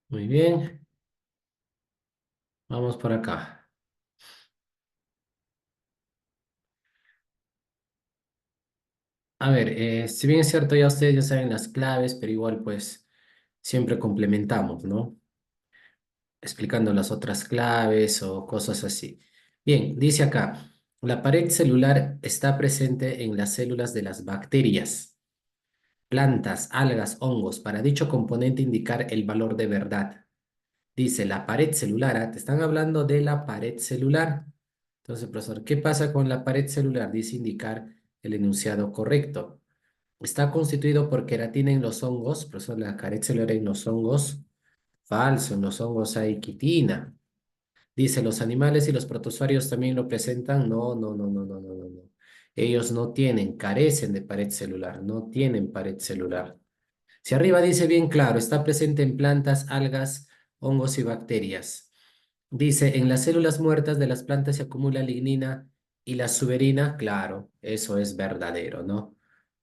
Muy bien, vamos por acá. A ver, si bien es cierto, ya ustedes ya saben las claves, pero igual pues siempre complementamos, ¿no? Explicando las otras claves o cosas así. Bien, dice acá, la pared celular está presente en las células de las bacterias, plantas, algas, hongos, para dicho componente indicar el valor de verdad. Dice la pared celular, te están hablando de la pared celular. Entonces, profesor, ¿qué pasa con la pared celular? Dice indicar el enunciado correcto. Está constituido por queratina en los hongos, profesor, la pared celular en los hongos. Falso, en los hongos hay quitina. Dice, los animales y los protozoarios también lo presentan. No, no, no, no, no, no, no, no. Ellos no tienen, carecen de pared celular, no tienen pared celular. Si arriba dice bien claro, está presente en plantas, algas, hongos y bacterias. Dice, en las células muertas de las plantas se acumula lignina y la suberina. Claro, eso es verdadero, ¿no?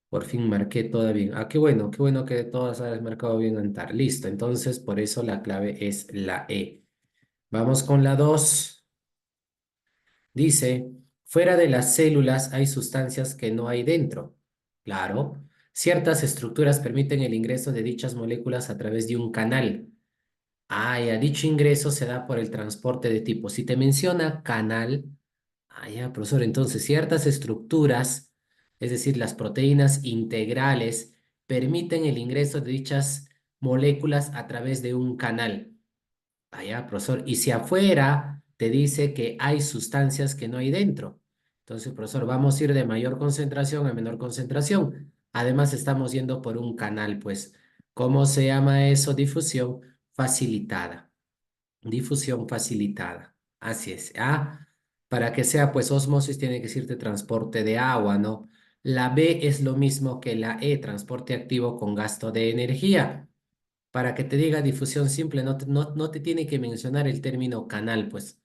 Por fin marqué todo bien. Ah, qué bueno que todas hayas marcado bien, Antar. Listo, entonces por eso la clave es la E. Vamos con la 2. Dice, fuera de las células hay sustancias que no hay dentro. Claro, ciertas estructuras permiten el ingreso de dichas moléculas a través de un canal. Ah, ya, dicho ingreso se da por el transporte de tipo. Si te menciona canal, ah, ya, profesor, entonces ciertas estructuras, es decir, las proteínas integrales, permiten el ingreso de dichas moléculas a través de un canal. Allá, profesor. Y si afuera te dice que hay sustancias que no hay dentro. Entonces, profesor, vamos a ir de mayor concentración a menor concentración. Además, estamos yendo por un canal, pues, ¿cómo se llama eso? Difusión facilitada. Difusión facilitada. Así es. Ah, para que sea, pues, ósmosis tiene que decirte transporte de agua, ¿no? La B es lo mismo que la E, transporte activo con gasto de energía. Para que te diga difusión simple, no te tiene que mencionar el término canal, pues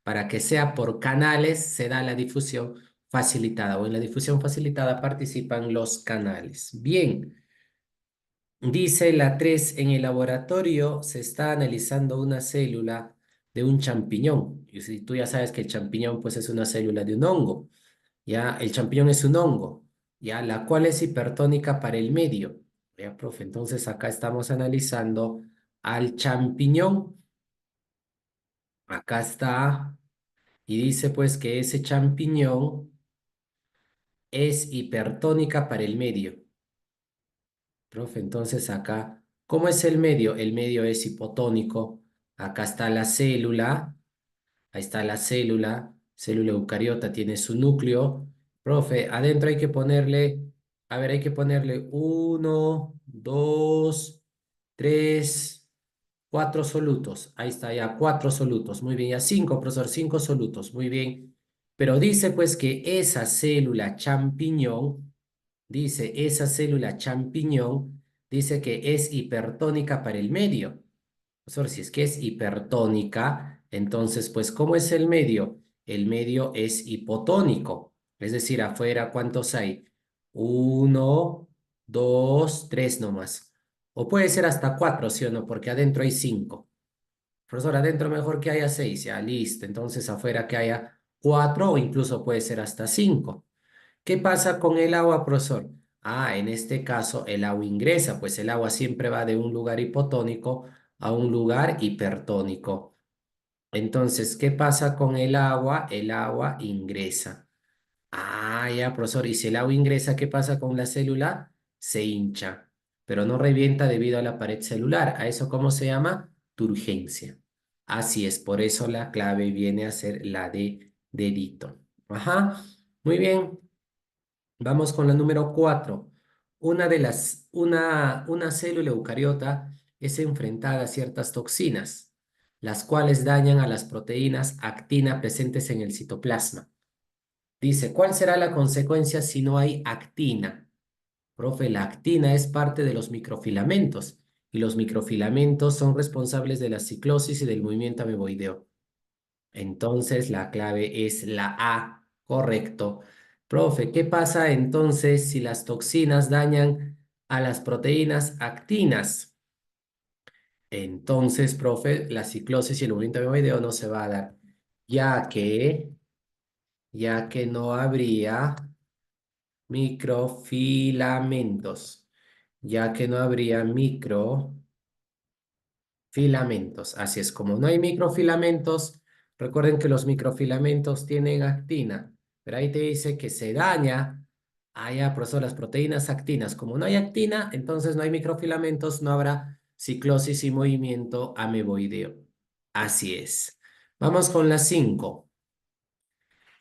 para que sea por canales se da la difusión facilitada o en la difusión facilitada participan los canales. Bien, dice la 3 en el laboratorio se está analizando una célula de un champiñón. Y si tú ya sabes que el champiñón pues es una célula de un hongo, ya el champiñón es un hongo, ya la cual es hipertónica para el medio. Ya, profe, entonces acá estamos analizando al champiñón. Acá está, y dice pues que ese champiñón es hipertónica para el medio. Profe, entonces acá, ¿cómo es el medio? El medio es hipotónico. Acá está la célula, ahí está la célula, célula eucariota tiene su núcleo. Profe, adentro hay que ponerle, a ver, hay que ponerle uno, dos, tres, cuatro solutos. Ahí está ya, cuatro solutos. Muy bien, ya cinco, profesor, cinco solutos. Muy bien. Pero dice pues que esa célula champiñón, dice esa célula champiñón, dice que es hipertónica para el medio. Profesor, si es que es hipertónica, entonces, pues, ¿cómo es el medio? El medio es hipotónico. Es decir, afuera, ¿cuántos hay? Uno, dos, tres nomás. O puede ser hasta cuatro, ¿sí o no? Porque adentro hay cinco. Profesor, adentro mejor que haya seis, ya listo. Entonces, afuera que haya cuatro o incluso puede ser hasta cinco. ¿Qué pasa con el agua, profesor? Ah, en este caso el agua ingresa, pues el agua siempre va de un lugar hipotónico a un lugar hipertónico. Entonces, ¿qué pasa con el agua? El agua ingresa. Ah, ya, profesor. Y si el agua ingresa, ¿qué pasa con la célula? Se hincha, pero no revienta debido a la pared celular. ¿A eso cómo se llama? Turgencia. Así es, por eso la clave viene a ser la de dedito. Ajá, muy bien. Vamos con la número 4. Una célula eucariota es enfrentada a ciertas toxinas, las cuales dañan a las proteínas actina presentes en el citoplasma. Dice, ¿cuál será la consecuencia si no hay actina? Profe, la actina es parte de los microfilamentos y los microfilamentos son responsables de la ciclosis y del movimiento ameboideo. Entonces la clave es la A, correcto. Profe, ¿qué pasa entonces si las toxinas dañan a las proteínas actinas? Entonces, profe, la ciclosis y el movimiento amiloideo no se va a dar, ya que, ya que no habría microfilamentos, ya que no habría microfilamentos. Así es, como no hay microfilamentos, recuerden que los microfilamentos tienen actina, pero ahí te dice que se daña. Ah, ya, profesor, las proteínas actinas. Como no hay actina, entonces no hay microfilamentos, no habrá ciclosis y movimiento ameboideo. Así es. Vamos con las 5.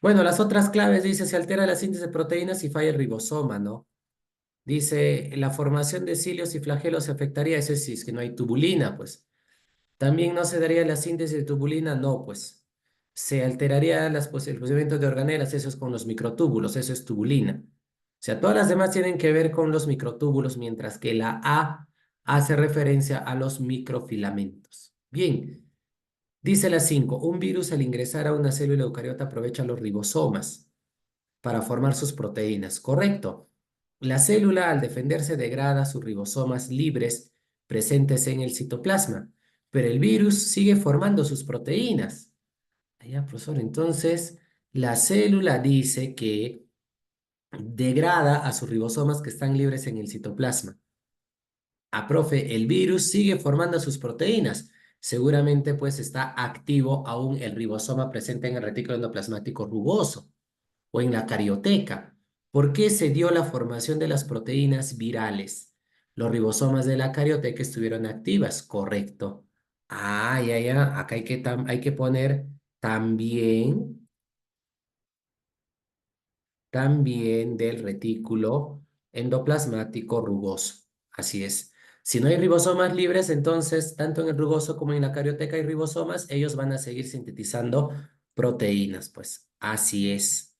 Bueno, las otras claves dice, se altera la síntesis de proteínas y falla el ribosoma, ¿no? Dice, la formación de cilios y flagelos se afectaría, eso sí, es que no hay tubulina, pues. También no se daría la síntesis de tubulina, no, pues. Se alteraría el procedimiento de organelas, eso es con los microtúbulos, eso es tubulina. O sea, todas las demás tienen que ver con los microtúbulos, mientras que la A hace referencia a los microfilamentos. Bien, dice la 5. Un virus al ingresar a una célula eucariota aprovecha los ribosomas para formar sus proteínas, ¿correcto? La célula al defenderse degrada sus ribosomas libres presentes en el citoplasma, pero el virus sigue formando sus proteínas. Ya, profesor, entonces la célula dice que degrada a sus ribosomas que están libres en el citoplasma. Ah, profe, el virus sigue formando sus proteínas. Seguramente pues está activo aún el ribosoma presente en el retículo endoplasmático rugoso o en la carioteca. ¿Por qué se dio la formación de las proteínas virales? Los ribosomas de la carioteca estuvieron activas, correcto. Ah, ya, ya, acá hay que poner también del retículo endoplasmático rugoso. Así es. Si no hay ribosomas libres, entonces, tanto en el rugoso como en la carioteca hay ribosomas, ellos van a seguir sintetizando proteínas, pues. Así es.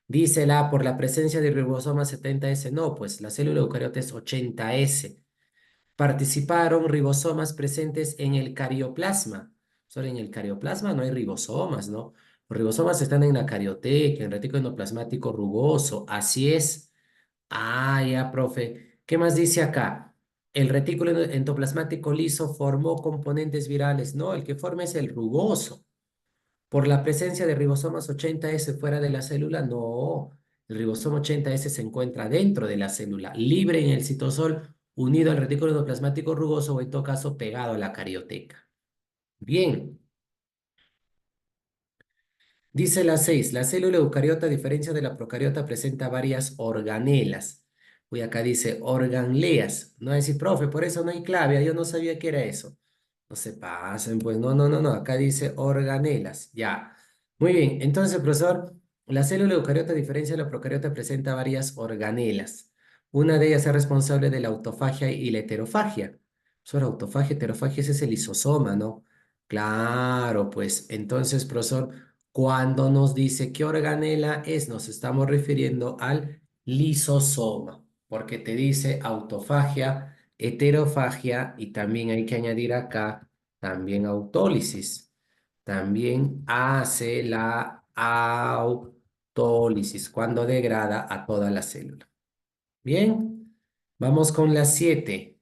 Dice la por la presencia de ribosoma 70S. No, pues la célula eucariota es 80S. Participaron ribosomas presentes en el carioplasma. Solo en el carioplasma no hay ribosomas, ¿no? Los ribosomas están en la carioteca, en el retículo endoplasmático rugoso. Así es. Ah, ya, profe. ¿Qué más dice acá? El retículo endoplasmático liso formó componentes virales. No, el que forma es el rugoso. Por la presencia de ribosomas 80S fuera de la célula, no. El ribosoma 80S se encuentra dentro de la célula, libre en el citosol, unido al retículo endoplasmático rugoso o en todo caso pegado a la carioteca. Bien, dice la 6. La célula eucariota, a diferencia de la procariota, presenta varias organelas. Uy, acá dice organleas. No decir, profe, por eso no hay clave. Yo no sabía que era eso. No se pasen, pues no, no, no, no. Acá dice organelas. Ya. Muy bien. Entonces, profesor, la célula eucariota, a diferencia de la procariota, presenta varias organelas. Una de ellas es responsable de la autofagia y la heterofagia. Profesor, autofagia, heterofagia, ese es el lisosoma, ¿no? Claro, pues entonces, profesor, cuando nos dice qué organela es, nos estamos refiriendo al lisosoma, porque te dice autofagia, heterofagia y también hay que añadir acá también autólisis. También hace la autólisis cuando degrada a toda la célula. Bien, vamos con la 7.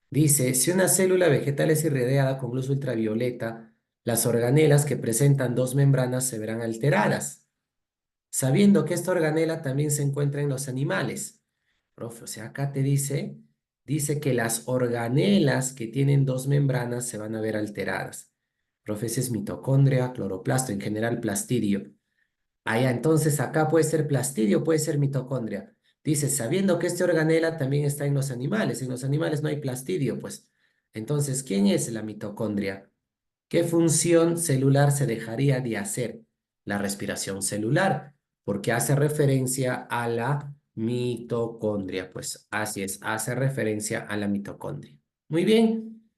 Dice, si una célula vegetal es irradiada con luz ultravioleta, las organelas que presentan dos membranas se verán alteradas, sabiendo que esta organela también se encuentra en los animales. Profe, o sea, acá te dice que las organelas que tienen dos membranas se van a ver alteradas. Profe, ese es mitocondria, cloroplasto, en general plastidio. Ah, ya, entonces acá puede ser plastidio, puede ser mitocondria. Dice, sabiendo que este organela también está en los animales no hay plastidio, pues. Entonces, ¿quién es la mitocondria? ¿Qué función celular se dejaría de hacer? La respiración celular, porque hace referencia a la mitocondria, pues así es, hace referencia a la mitocondria. Muy bien.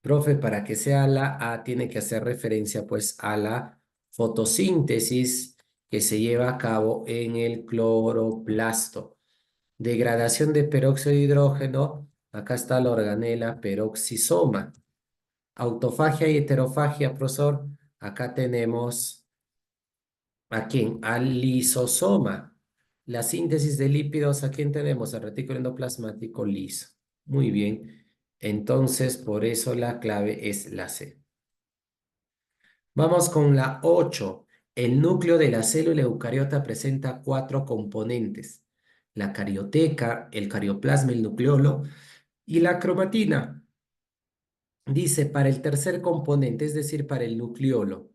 Profe, para que sea la A, tiene que hacer referencia pues a la fotosíntesis que se lleva a cabo en el cloroplasto. Degradación de peróxido de hidrógeno, acá está la organela peroxisoma. Autofagia y heterofagia, profesor, acá tenemos ¿a quién? Al lisosoma. La síntesis de lípidos, ¿a quién tenemos? Al retículo endoplasmático liso. Muy bien. Entonces, por eso la clave es la C. Vamos con la 8. El núcleo de la célula eucariota presenta cuatro componentes: la carioteca, el carioplasma, el nucleolo y la cromatina. Dice, para el tercer componente, es decir, para el nucleolo.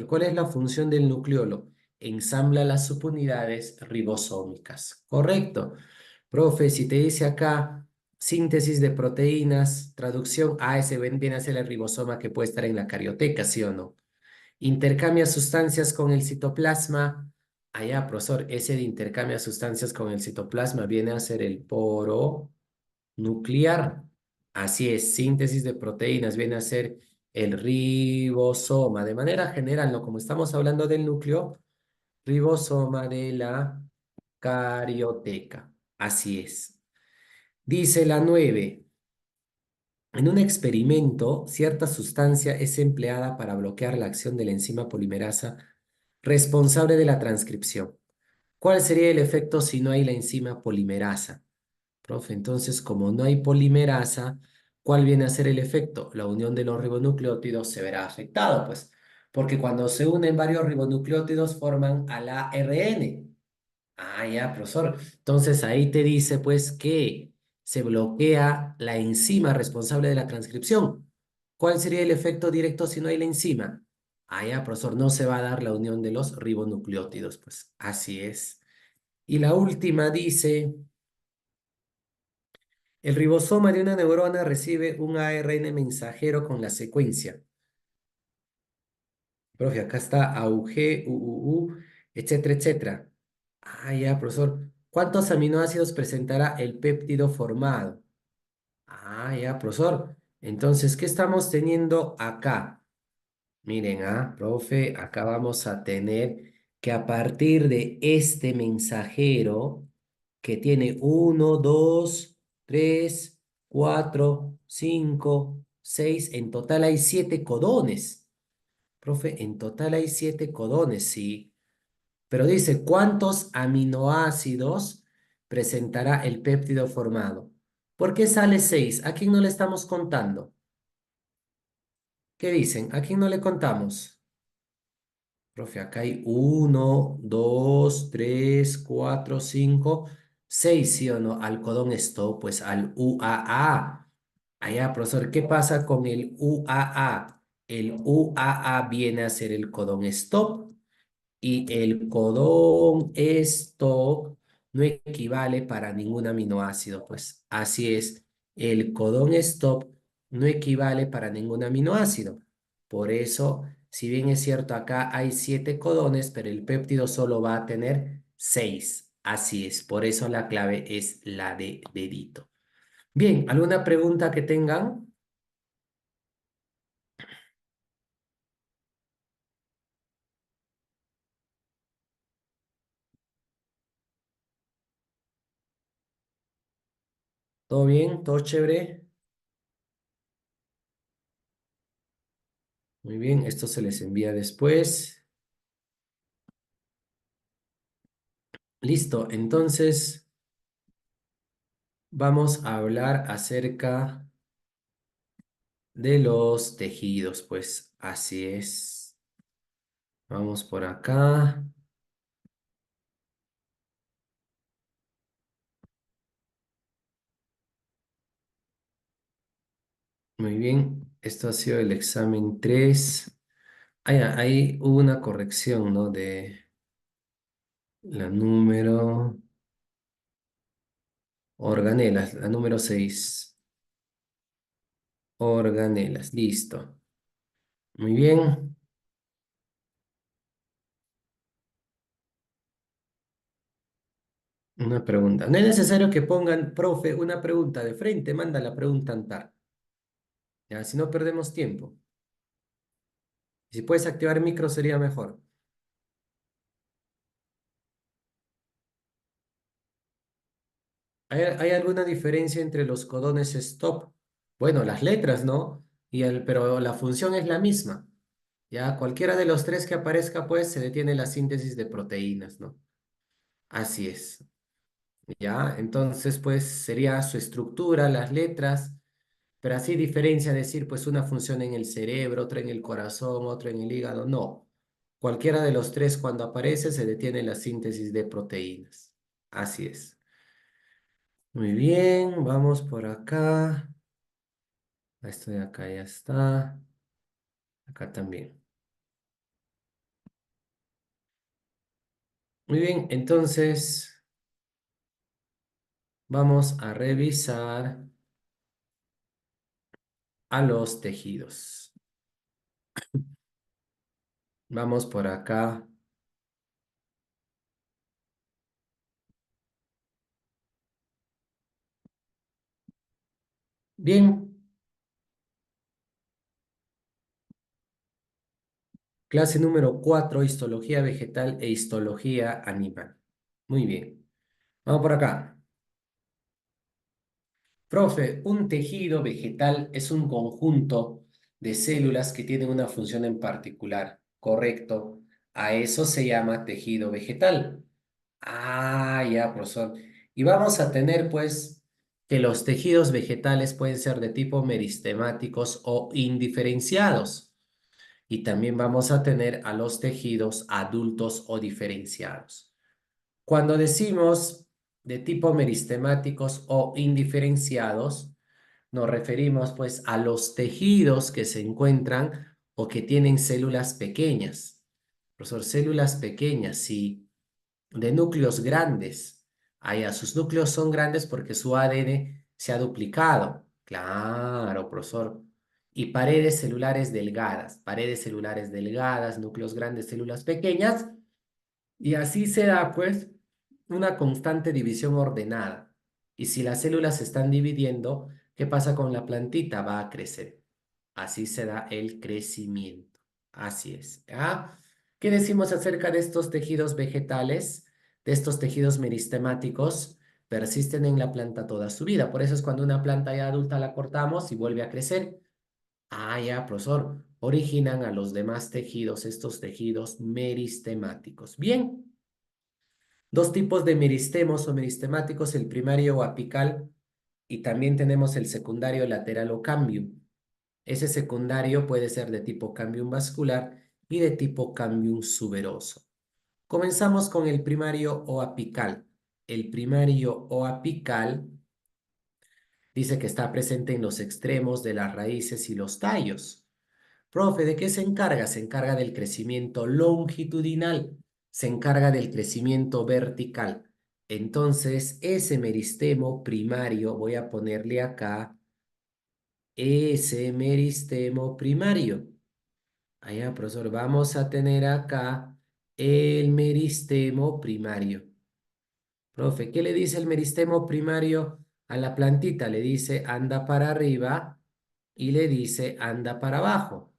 ¿Cuál es la función del nucleolo? Ensambla las subunidades ribosómicas. Correcto. Profe, si te dice acá síntesis de proteínas, traducción, ese viene a ser el ribosoma que puede estar en la carioteca, ¿sí o no? Intercambia sustancias con el citoplasma. Allá, profesor, ese de intercambia sustancias con el citoplasma viene a ser el poro nuclear. Así es, síntesis de proteínas viene a ser el ribosoma. De manera general, ¿no? Como estamos hablando del núcleo, ribosoma de la carioteca. Así es. Dice la 9. En un experimento, cierta sustancia es empleada para bloquear la acción de la enzima polimerasa responsable de la transcripción. ¿Cuál sería el efecto si no hay la enzima polimerasa? Profe, entonces, como no hay polimerasa, ¿cuál viene a ser el efecto? La unión de los ribonucleótidos se verá afectado, pues, porque cuando se unen varios ribonucleótidos forman al ARN. Ya, profesor. Entonces ahí te dice pues que se bloquea la enzima responsable de la transcripción. ¿Cuál sería el efecto directo si no hay la enzima? Ya, profesor, no se va a dar la unión de los ribonucleótidos, pues así es. Y la última dice, el ribosoma de una neurona recibe un ARN mensajero con la secuencia. Profe, acá está AUG, UUU, etcétera, etcétera. Ya, profesor. ¿Cuántos aminoácidos presentará el péptido formado? Ya, profesor. Entonces, ¿qué estamos teniendo acá? Miren, profe, acá vamos a tener que a partir de este mensajero que tiene uno, 2, 3, 4, 5, 6, en total hay 7 codones. Profe, en total hay 7 codones, sí. Pero dice, ¿cuántos aminoácidos presentará el péptido formado? ¿Por qué sale 6? ¿A quién no le estamos contando? ¿Qué dicen? ¿A quién no le contamos? Profe, acá hay uno, 2, 3, 4, 5, 6, ¿sí o no? Al codón stop, pues al UAA. Allá, profesor, ¿qué pasa con el UAA? El UAA viene a ser el codón stop. Y el codón stop no equivale para ningún aminoácido, pues así es. El codón stop no equivale para ningún aminoácido. Por eso, si bien es cierto, acá hay 7 codones, pero el péptido solo va a tener 6. Así es, por eso la clave es la de dedito. Bien, ¿alguna pregunta que tengan? ¿Todo bien? ¿Todo chévere? Muy bien, esto se les envía después. Listo, entonces vamos a hablar acerca de los tejidos, pues así es. Vamos por acá. Muy bien, esto ha sido el examen 3. Ahí hubo una corrección, ¿no? De la número organelas, la número 6. Organelas, listo. Muy bien, una pregunta. No es necesario que pongan, profe, una pregunta de frente, manda la pregunta antar. Ya, si no perdemos tiempo. Si puedes activar micro sería mejor. ¿Hay alguna diferencia entre los codones stop? Bueno, las letras, ¿no? Pero la función es la misma. Ya, cualquiera de los tres que aparezca, pues se detiene la síntesis de proteínas, ¿no? Así es. Ya, entonces, pues sería su estructura, las letras. Pero así diferencia decir, pues una función en el cerebro, otra en el corazón, otra en el hígado. No. Cualquiera de los tres, cuando aparece, se detiene la síntesis de proteínas. Así es. Muy bien, vamos por acá. Esto de acá ya está. Acá también. Muy bien, entonces vamos a revisar a los tejidos. Vamos por acá. Bien, clase número 4, histología vegetal e histología animal. Muy bien, vamos por acá. Profe, un tejido vegetal es un conjunto de células que tienen una función en particular, ¿correcto? A eso se llama tejido vegetal. Ah, ya, profesor. Y vamos a tener, pues, que los tejidos vegetales pueden ser de tipo meristemáticos o indiferenciados. Y también vamos a tener a los tejidos adultos o diferenciados. Cuando decimos de tipo meristemáticos o indiferenciados, nos referimos pues a los tejidos que se encuentran o que tienen células pequeñas. Profesor, células pequeñas, sí, de núcleos grandes. Allá, sus núcleos son grandes porque su ADN se ha duplicado. Claro, profesor. Y paredes celulares delgadas, núcleos grandes, células pequeñas. Y así se da, pues, una constante división ordenada. Y si las células se están dividiendo, ¿qué pasa con la plantita? Va a crecer. Así se da el crecimiento. Así es. ¿Ah? ¿Qué decimos acerca de estos tejidos vegetales, de estos tejidos meristemáticos? Persisten en la planta toda su vida. Por eso es cuando una planta ya adulta la cortamos y vuelve a crecer. Ah, ya, profesor. Originan a los demás tejidos, estos tejidos meristemáticos. Bien. Dos tipos de meristemos o meristemáticos, el primario o apical y también tenemos el secundario lateral o cambium. Ese secundario puede ser de tipo cambium vascular y de tipo cambium suberoso. Comenzamos con el primario o apical. El primario o apical dice que está presente en los extremos de las raíces y los tallos. Profe, ¿de qué se encarga? Se encarga del crecimiento longitudinal, se encarga del crecimiento vertical. Entonces, ese meristemo primario, voy a ponerle acá, ese meristemo primario. Allá, profesor, vamos a tener acá el meristemo primario. Profe, ¿qué le dice el meristemo primario a la plantita? Le dice anda para arriba y le dice anda para abajo.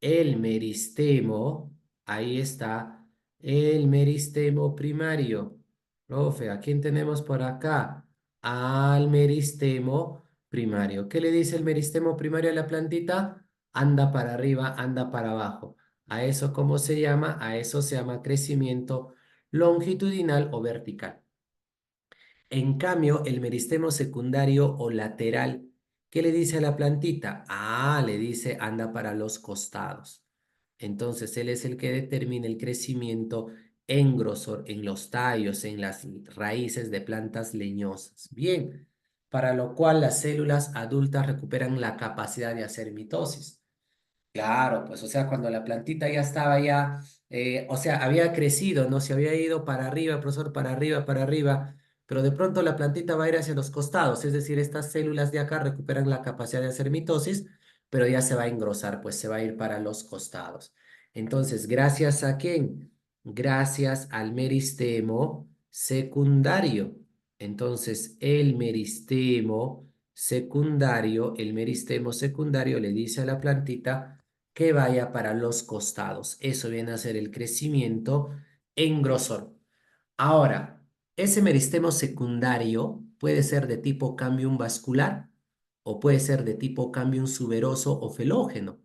El meristemo, ahí está, el meristemo primario. Profe, ¿a quién tenemos por acá? Al meristemo primario. ¿Qué le dice el meristemo primario a la plantita? Anda para arriba, anda para abajo. ¿A eso cómo se llama? A eso se llama crecimiento longitudinal o vertical. En cambio, el meristemo secundario o lateral, ¿qué le dice a la plantita? Ah, le dice anda para los costados. Entonces, él es el que determina el crecimiento en grosor, en los tallos, en las raíces de plantas leñosas. Bien, para lo cual las células adultas recuperan la capacidad de hacer mitosis. Claro, pues, o sea, cuando la plantita ya estaba ya, o sea, había crecido, ¿no? Se había ido para arriba, profesor, para arriba, pero de pronto la plantita va a ir hacia los costados, es decir, estas células de acá recuperan la capacidad de hacer mitosis, pero ya se va a engrosar, pues se va a ir para los costados. Entonces, ¿gracias a quién? Gracias al meristemo secundario. Entonces, el meristemo secundario le dice a la plantita, que vaya para los costados. Eso viene a ser el crecimiento en grosor. Ahora, ese meristemo secundario puede ser de tipo cambium vascular o puede ser de tipo cambium suberoso o felógeno.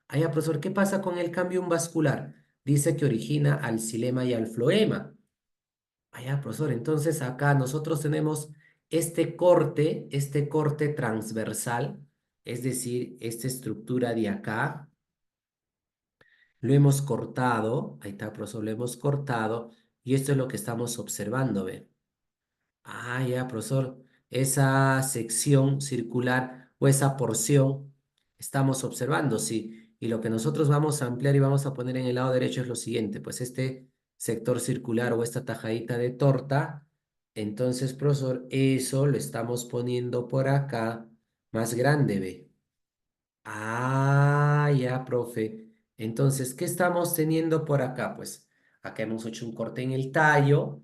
Allá, profesor, ¿qué pasa con el cambium vascular? Dice que origina al xilema y al floema. Allá, profesor, entonces acá nosotros tenemos este corte transversal Es decir, esta estructura de acá lo hemos cortado. Ahí está, profesor, lo hemos cortado. Y esto es lo que estamos observando, ¿ve? Ah, ya, profesor. Esa sección circular o esa porción estamos observando, sí. Y lo que nosotros vamos a ampliar y vamos a poner en el lado derecho es lo siguiente, pues este sector circular o esta tajadita de torta, entonces, profesor, eso lo estamos poniendo por acá más grande, ¿ve? Ah, ya, profe. Entonces, ¿qué estamos teniendo por acá? Pues acá hemos hecho un corte en el tallo.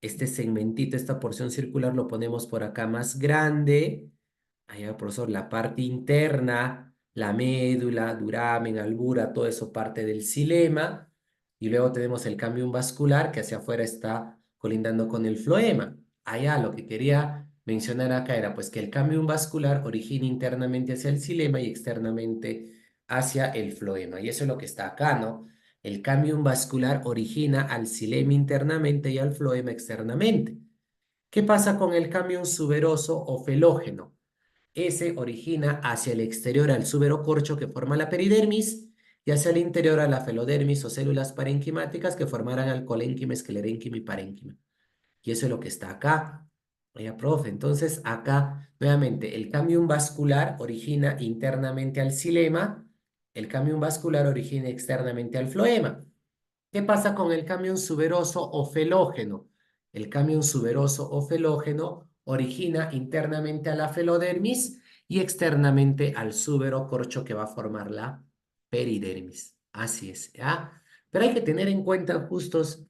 Este segmentito, esta porción circular lo ponemos por acá más grande. Allá, profesor, la parte interna, la médula, duramen, albura, todo eso parte del xilema. Y luego tenemos el cambium vascular que hacia afuera está colindando con el floema. Allá lo que quería mencionar acá era pues que el cambium vascular origina internamente hacia el xilema y externamente hacia el floema. Y eso es lo que está acá, ¿no? El cambium vascular origina al xilema internamente y al floema externamente. ¿Qué pasa con el cambium suberoso o felógeno? Ese origina hacia el exterior al suberocorcho que forma la peridermis y hacia el interior a la felodermis o células parenquimáticas que formarán al colénquima, esclerénquima y parénquima. Y eso es lo que está acá. Oiga, profe, entonces acá nuevamente el cambium vascular origina internamente al xilema, el cambium vascular origina externamente al floema. ¿Qué pasa con el camión suberoso o felógeno? El camión suberoso o felógeno origina internamente a la felodermis y externamente al suberocorcho que va a formar la peridermis. Así es, ¿ya? Pero hay que tener en cuenta, justos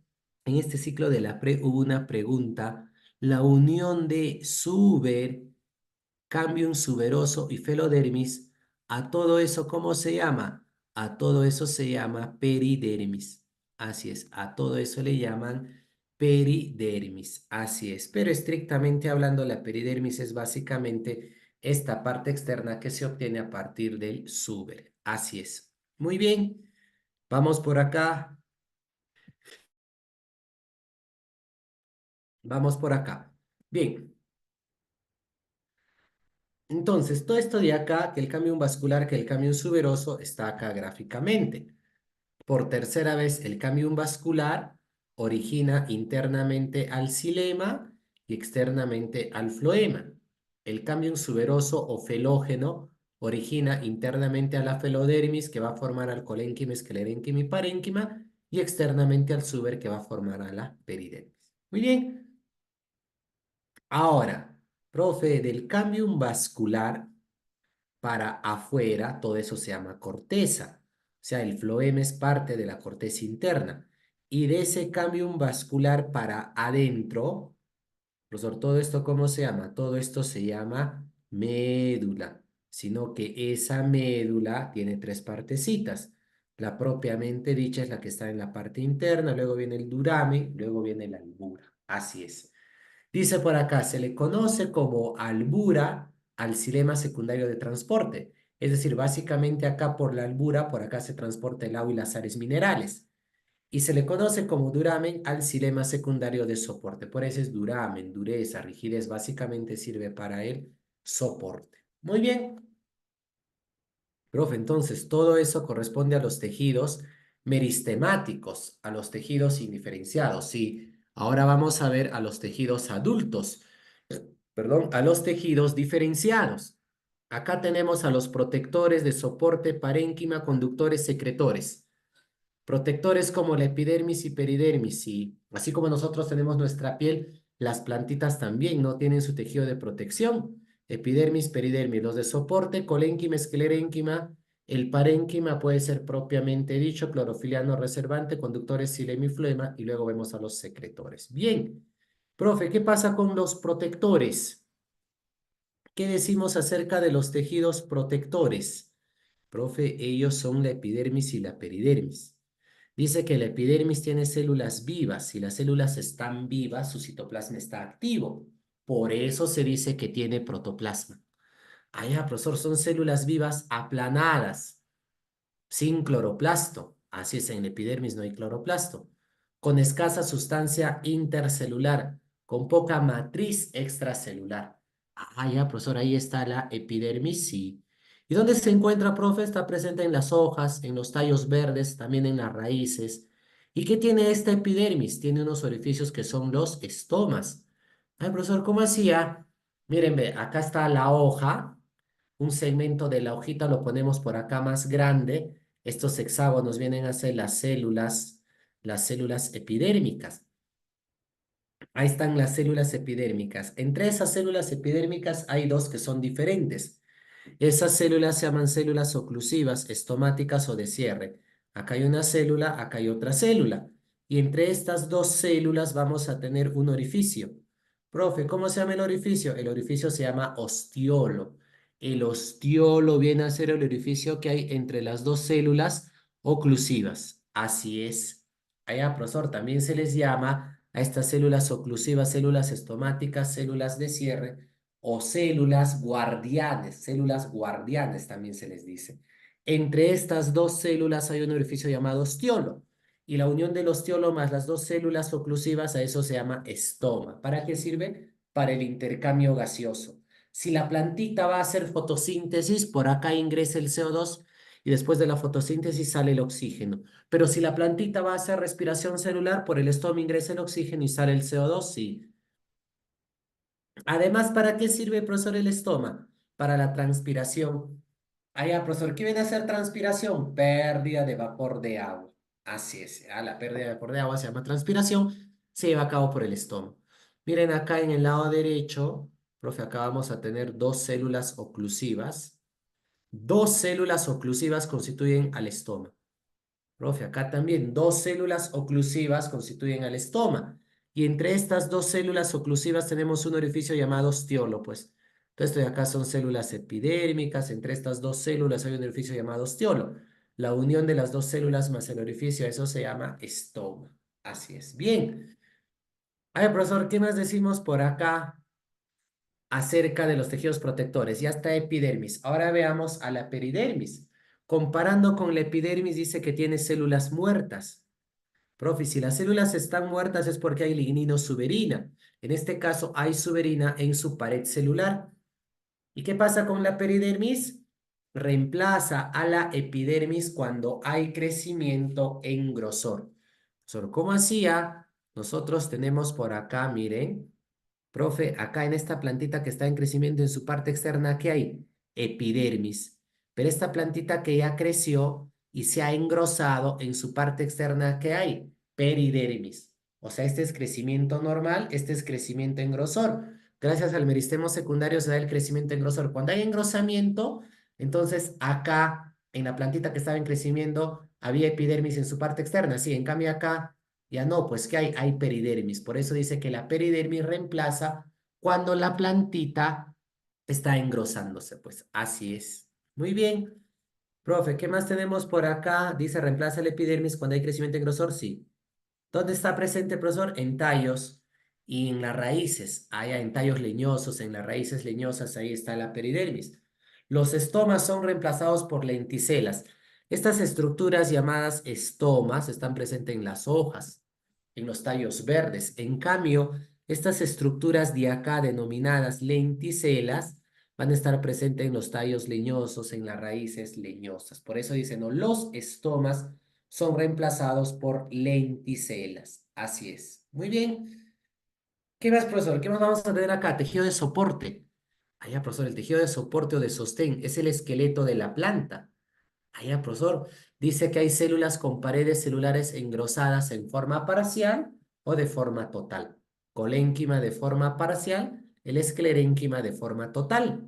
en este ciclo de la pre, hubo una pregunta, la unión de suber, cambium suberoso y felodermis, a todo eso, ¿cómo se llama? A todo eso se llama peridermis. Así es, a todo eso le llaman peridermis. Así es, pero estrictamente hablando, la peridermis es básicamente esta parte externa que se obtiene a partir del suber. Así es. Muy bien, vamos por acá, vamos por acá. Bien, entonces todo esto de acá, que el cambio vascular, que el cambio suberoso, está acá gráficamente. Por tercera vez, el cambium vascular origina internamente al xilema y externamente al floema. El cambium suberoso o felógeno origina internamente a la felodermis que va a formar al colénquima, esclerénquima y parénquima y externamente al suber que va a formar a la peridermis. Muy bien. Ahora, profe, del cambium vascular para afuera, todo eso se llama corteza. O sea, el floema es parte de la corteza interna. Y de ese cambium vascular para adentro, profesor, ¿todo esto cómo se llama? Todo esto se llama médula, sino que esa médula tiene tres partecitas. La propiamente dicha es la que está en la parte interna, luego viene el duramen, luego viene la albura. Así es. Dice por acá, se le conoce como albura al xilema secundario de transporte. Es decir, básicamente acá por la albura, por acá se transporta el agua y las sales minerales. Y se le conoce como duramen al xilema secundario de soporte. Por eso es duramen, dureza, rigidez, básicamente sirve para el soporte. Muy bien. Profe, entonces todo eso corresponde a los tejidos meristemáticos, a los tejidos indiferenciados. Sí, ahora vamos a ver a los tejidos adultos, perdón, a los tejidos diferenciados. Acá tenemos a los protectores de soporte, parénquima, conductores, secretores. Protectores como la epidermis y peridermis, y así como nosotros tenemos nuestra piel, las plantitas también no tienen su tejido de protección. Epidermis, peridermis, los de soporte, colénquima, esclerénquima, el parénquima puede ser propiamente dicho, clorofiliano reservante, conductores, xilema y floema, y luego vemos a los secretores. Bien, profe, ¿qué pasa con los protectores? ¿Qué decimos acerca de los tejidos protectores? Profe, ellos son la epidermis y la peridermis. Dice que la epidermis tiene células vivas. Si las células están vivas, su citoplasma está activo. Por eso se dice que tiene protoplasma. Ah, ya, profesor, son células vivas aplanadas, sin cloroplasto. Así es, en la epidermis no hay cloroplasto. Con escasa sustancia intercelular, con poca matriz extracelular. Ah, ya, profesor, ahí está la epidermis, sí. ¿Y dónde se encuentra, profe? Está presente en las hojas, en los tallos verdes, también en las raíces. ¿Y qué tiene esta epidermis? Tiene unos orificios que son los estomas. Ay, profesor, ¿cómo hacía? Miren, ve, acá está la hoja, un segmento de la hojita lo ponemos por acá más grande. Estos hexágonos vienen a ser las células epidérmicas. Ahí están las células epidérmicas. Entre esas células epidérmicas hay dos que son diferentes. Esas células se llaman células oclusivas, estomáticas o de cierre. Acá hay una célula, acá hay otra célula. Y entre estas dos células vamos a tener un orificio. Profe, ¿cómo se llama el orificio? El orificio se llama ostiolo. El ostiolo viene a ser el orificio que hay entre las dos células oclusivas. Así es. Allá, profesor, también se les llama a estas células oclusivas, células estomáticas, células de cierre o células guardianes también se les dice. Entre estas dos células hay un orificio llamado ostiolo y la unión del ostiolo más las dos células oclusivas a eso se llama estoma. ¿Para qué sirve? Para el intercambio gaseoso. Si la plantita va a hacer fotosíntesis, por acá ingresa el CO2 y después de la fotosíntesis sale el oxígeno. Pero si la plantita va a hacer respiración celular, por el estoma ingresa el oxígeno y sale el CO2, sí. Además, ¿para qué sirve, profesor, el estoma? Para la transpiración. Allá, profesor, ¿qué viene a ser transpiración? Pérdida de vapor de agua. Así es, la pérdida de vapor de agua se llama transpiración, se lleva a cabo por el estómago. Miren acá en el lado derecho, profe, acá vamos a tener dos células oclusivas. Dos células oclusivas constituyen al estoma. Profe, acá también dos células oclusivas constituyen al estoma. Y entre estas dos células oclusivas tenemos un orificio llamado ostiolo, pues. Entonces, esto de acá son células epidérmicas. Entre estas dos células hay un orificio llamado ostiolo. La unión de las dos células más el orificio, eso se llama estoma. Así es. Bien. A ver, profesor, ¿qué más decimos por acá acerca de los tejidos protectores? Ya está epidermis. Ahora veamos a la peridermis. Comparando con la epidermis, dice que tiene células muertas. Profe, si las células están muertas es porque hay ligninosuberina. En este caso hay suberina en su pared celular. ¿Y qué pasa con la peridermis? Reemplaza a la epidermis cuando hay crecimiento en grosor. ¿Cómo hacía? Nosotros tenemos por acá, miren, profe, acá en esta plantita que está en crecimiento en su parte externa, ¿qué hay? Epidermis. Pero esta plantita que ya creció y se ha engrosado en su parte externa, ¿qué hay? Peridermis. O sea, este es crecimiento normal, este es crecimiento en grosor. Gracias al meristemo secundario se da el crecimiento en grosor. Cuando hay engrosamiento, entonces acá en la plantita que estaba en crecimiento había epidermis en su parte externa. Sí, en cambio acá ya no, pues que hay peridermis. Por eso dice que la peridermis reemplaza cuando la plantita está engrosándose. Pues así es. Muy bien. Profe, ¿qué más tenemos por acá? Dice reemplaza el epidermis cuando hay crecimiento en grosor. Sí. ¿Dónde está presente, profesor? En tallos y en las raíces. Allá en tallos leñosos, en las raíces leñosas, ahí está la peridermis. Los estomas son reemplazados por lenticelas. Estas estructuras llamadas estomas están presentes en las hojas, en los tallos verdes. En cambio, estas estructuras de acá denominadas lenticelas van a estar presentes en los tallos leñosos, en las raíces leñosas. Por eso dicen, no, los estomas son reemplazados por lenticelas. Así es. Muy bien. ¿Qué más, profesor? ¿Qué más vamos a tener acá? Tejido de soporte. Allá, profesor, el tejido de soporte o de sostén es el esqueleto de la planta. Allá, profesor, dice que hay células con paredes celulares engrosadas en forma parcial o de forma total. Colénquima de forma parcial, el esclerénquima de forma total.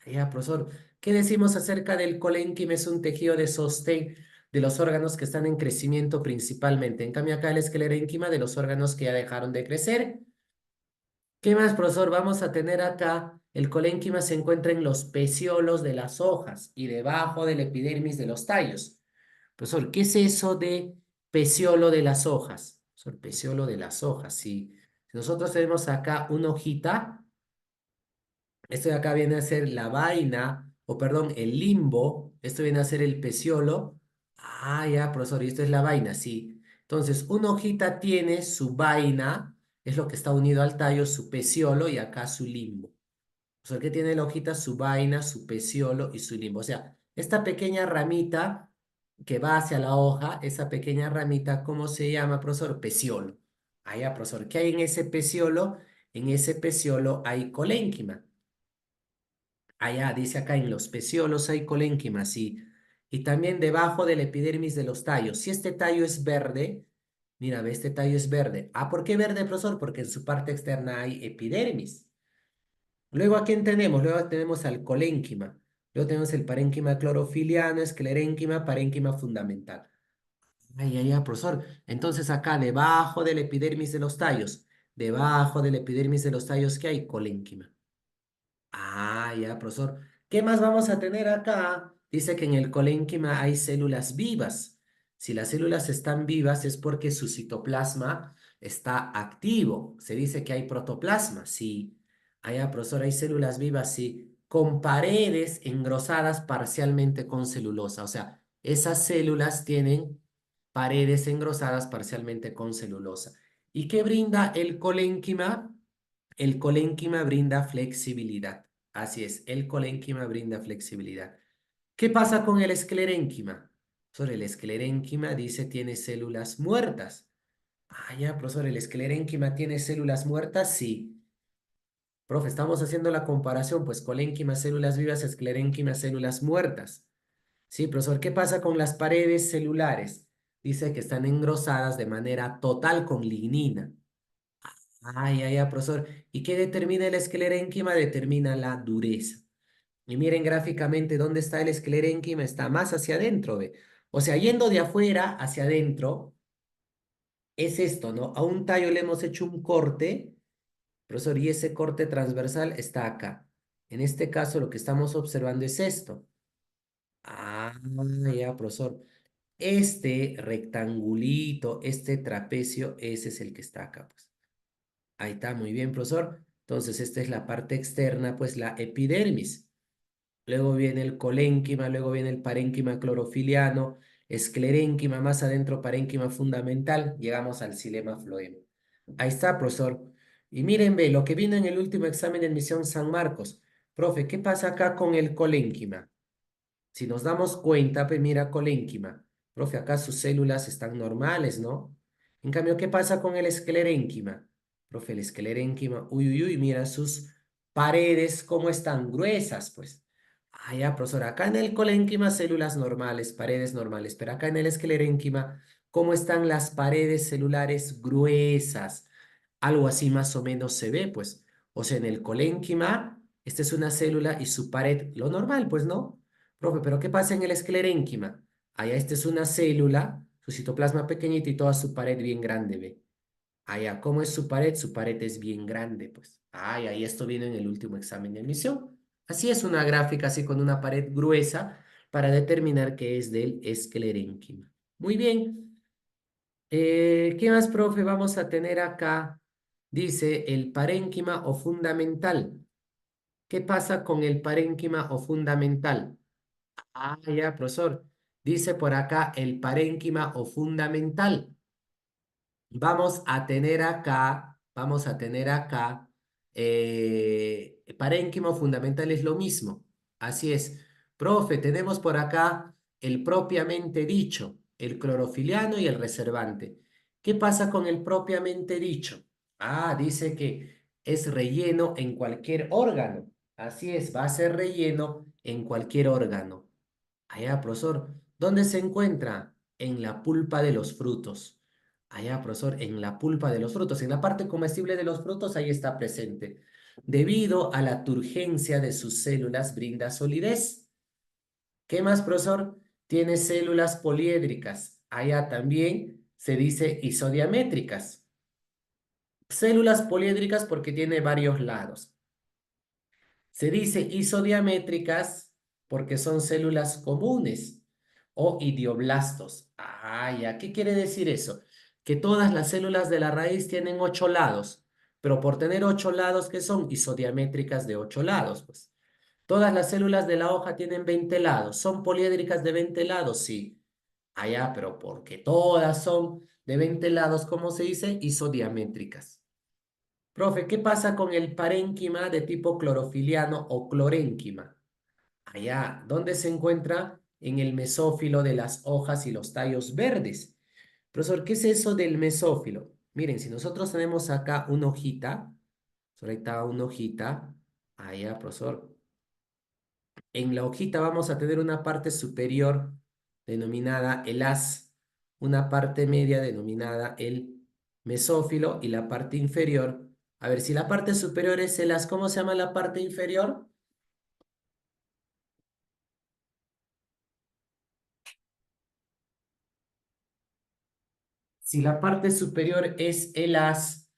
Ya, profesor, ¿qué decimos acerca del colénquima? Es un tejido de sostén de los órganos que están en crecimiento principalmente. En cambio, acá el esclerénquima de los órganos que ya dejaron de crecer. ¿Qué más, profesor? Vamos a tener acá, el colénquima se encuentra en los peciolos de las hojas y debajo del epidermis de los tallos. Profesor, ¿qué es eso de peciolo de las hojas? Profesor, peciolo de las hojas, sí. Si nosotros tenemos acá una hojita, esto de acá viene a ser la vaina, o perdón, el limbo. Esto viene a ser el peciolo. Ah, ya, profesor, y esto es la vaina, sí. Entonces, una hojita tiene su vaina, es lo que está unido al tallo, su peciolo y acá su limbo. Profesor, ¿qué tiene la hojita? Su vaina, su peciolo y su limbo. O sea, esta pequeña ramita que va hacia la hoja, esa pequeña ramita, ¿cómo se llama, profesor? Peciolo. Allá, profesor, ¿qué hay en ese peciolo? En ese peciolo hay colénquima. Allá, dice acá, en los peciolos hay colénquima, sí. Y también debajo del epidermis de los tallos. Si este tallo es verde, mira, ve, este tallo es verde. Ah, ¿por qué verde, profesor? Porque en su parte externa hay epidermis. Luego, ¿a quién tenemos? Luego tenemos al colénquima. Luego tenemos el parénquima clorofiliano, esclerénquima, parénquima fundamental. Ay, ay, ay, profesor. Entonces acá, debajo del epidermis de los tallos, debajo del epidermis de los tallos, ¿qué hay? Colénquima. Ah, ya, profesor. ¿Qué más vamos a tener acá? Dice que en el colénquima hay células vivas. Si las células están vivas es porque su citoplasma está activo. Se dice que hay protoplasma. Sí. Allá, profesor, hay células vivas, sí, con paredes engrosadas parcialmente con celulosa. O sea, esas células tienen paredes engrosadas parcialmente con celulosa. ¿Y qué brinda el colénquima? El colénquima brinda flexibilidad. Así es, el colénquima brinda flexibilidad. ¿Qué pasa con el esclerénquima? Sobre el esclerénquima dice tiene células muertas. Ah, ya, profesor, ¿el esclerénquima tiene células muertas? Sí. Profe, estamos haciendo la comparación, pues colénquima, células vivas, esclerénquima, células muertas. Sí, profesor, ¿qué pasa con las paredes celulares? Dice que están engrosadas de manera total con lignina. Ay, ay, ay, profesor. ¿Y qué determina el esclerénquima? Determina la dureza. Y miren gráficamente dónde está el esclerénquima, está más hacia adentro, ¿ve? O sea, yendo de afuera hacia adentro, es esto, ¿no? A un tallo le hemos hecho un corte, profesor, y ese corte transversal está acá. En este caso, lo que estamos observando es esto. Ah, ya, profesor. Este rectangulito, este trapecio, ese es el que está acá, pues. Ahí está, muy bien, profesor. Entonces, esta es la parte externa, pues la epidermis. Luego viene el colénquima, luego viene el parénquima clorofiliano, esclerénquima, más adentro parénquima fundamental, llegamos al xilema floema. Ahí está, profesor. Y miren, ve, lo que vino en el último examen de admisión San Marcos. Profe, ¿qué pasa acá con el colénquima? Si nos damos cuenta, pues mira, colénquima. Profe, acá sus células están normales, ¿no? En cambio, ¿qué pasa con el esclerénquima? Profe, el esclerénquima, uy, uy, uy, mira sus paredes, cómo están gruesas, pues. Ah, ya, profesor, acá en el colénquima, células normales, paredes normales, pero acá en el esclerénquima, ¿cómo están las paredes celulares gruesas? Algo así más o menos se ve, pues. O sea, en el colénquima, esta es una célula y su pared, lo normal, pues, ¿no? Profe, pero ¿qué pasa en el esclerénquima? Allá esta es una célula, su citoplasma pequeñito y toda su pared bien grande, ¿ve? Allá, ¿cómo es su pared? Su pared es bien grande, pues. Ay, ahí esto viene en el último examen de admisión. Así es una gráfica así con una pared gruesa para determinar que es del esclerénquima. Muy bien. ¿Qué más, profe, vamos a tener acá? Dice el parénquima o fundamental. ¿Qué pasa con el parénquima o fundamental? Ah, ya, profesor. Dice por acá el parénquima o fundamental. Vamos a tener acá, parénquima o fundamental es lo mismo. Así es. Profe, tenemos por acá el propiamente dicho, el clorofiliano y el reservante. ¿Qué pasa con el propiamente dicho? Ah, dice que es relleno en cualquier órgano. Así es, va a ser relleno en cualquier órgano. Allá, profesor, ¿dónde se encuentra? En la pulpa de los frutos. Allá, profesor, en la pulpa de los frutos, en la parte comestible de los frutos, ahí está presente. Debido a la turgencia de sus células, brinda solidez. ¿Qué más, profesor? Tiene células poliédricas. Allá también se dice isodiamétricas. Células poliédricas porque tiene varios lados. Se dice isodiamétricas porque son células comunes o idioblastos. Ah, ya, ¿qué quiere decir eso? Que todas las células de la raíz tienen 8 lados, pero por tener 8 lados, ¿qué son? Isodiamétricas de 8 lados, pues. Todas las células de la hoja tienen 20 lados. ¿Son poliédricas de 20 lados? Sí. Ah, ya, pero porque todas son de 20 lados, ¿cómo se dice? Isodiamétricas. Profe, ¿qué pasa con el parénquima de tipo clorofiliano o clorénquima? Allá, ¿dónde se encuentra? En el mesófilo de las hojas y los tallos verdes. Profesor, ¿qué es eso del mesófilo? Miren, si nosotros tenemos acá una hojita, sobre está una hojita, allá, profesor, en la hojita vamos a tener una parte superior denominada el haz, una parte media denominada el mesófilo y la parte inferior. A ver, si la parte superior es el haz, ¿cómo se llama la parte inferior? Si la parte superior es el haz,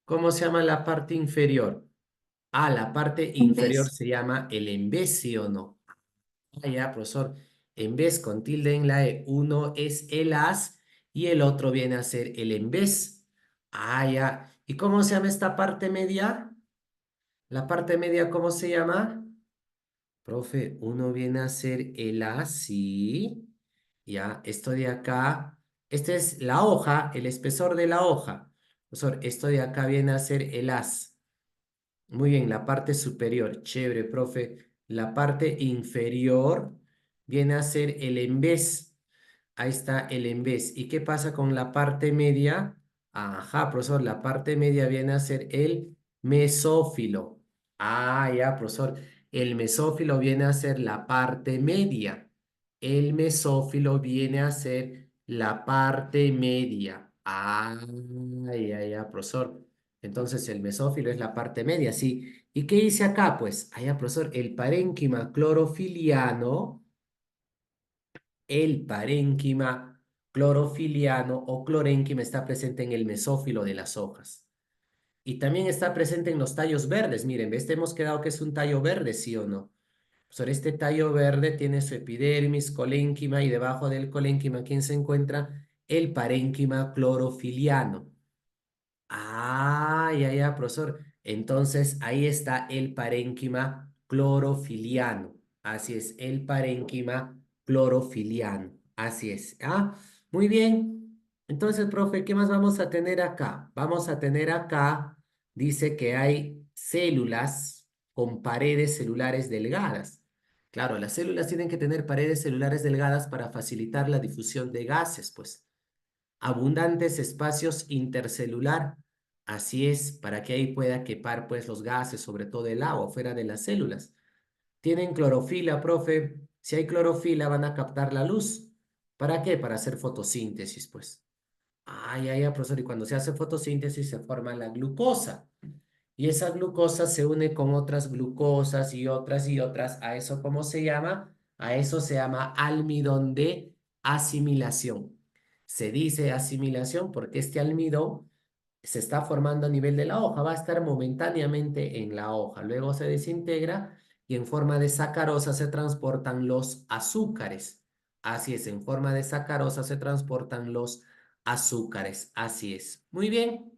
¿cómo se llama la parte inferior? Ah, la parte inferior ¿Ves? se llama el embés, ¿sí o no? Ah, ya, profesor. Embés con tilde en la E. Uno es el haz y el otro viene a ser el embés. Ah, ya. ¿Y cómo se llama esta parte media? La parte media, ¿cómo se llama? Profe, uno viene a ser el haz, sí. Ya, esto de acá. Esta es la hoja, el espesor de la hoja. Profesor, esto de acá viene a ser el haz. Muy bien, la parte superior, chévere, profe. La parte inferior viene a ser el embés. Ahí está el embés. ¿Y qué pasa con la parte media? Ajá, profesor, la parte media viene a ser el mesófilo. Ah, ya, profesor. El mesófilo viene a ser la parte media. El mesófilo viene a ser la parte media. Ah, ya, profesor. Entonces el mesófilo es la parte media, sí. ¿Y qué dice acá? Pues, allá, profesor, el parénquima clorofiliano o clorénquima está presente en el mesófilo de las hojas. Y también está presente en los tallos verdes. Miren, ¿ves? Te hemos quedado que es un tallo verde, ¿sí o no? Sobre este tallo verde tiene su epidermis, colénquima y debajo del colénquima, ¿quién se encuentra? El parénquima clorofiliano. Ah, ya, profesor. Entonces, ahí está el parénquima clorofiliano. Así es, el parénquima clorofiliano. Así es. Ah, muy bien. Entonces, profe, ¿qué más vamos a tener acá? Vamos a tener acá, dice que hay células con paredes celulares delgadas. Claro, las células tienen que tener paredes celulares delgadas para facilitar la difusión de gases, pues abundantes espacios intercelular. Así es, para que ahí pueda quepar pues los gases, sobre todo el agua, fuera de las células. Tienen clorofila, profe. Si hay clorofila van a captar la luz. ¿Para qué? Para hacer fotosíntesis, pues. Profesor. Y cuando se hace fotosíntesis se forma la glucosa. Y esa glucosa se une con otras glucosas y otras y otras. ¿A eso cómo se llama? A eso se llama almidón de asimilación. Se dice asimilación porque este almidón se está formando a nivel de la hoja, va a estar momentáneamente en la hoja, luego se desintegra y en forma de sacarosa se transportan los azúcares. Así es, en forma de sacarosa se transportan los azúcares. Así es. Muy bien.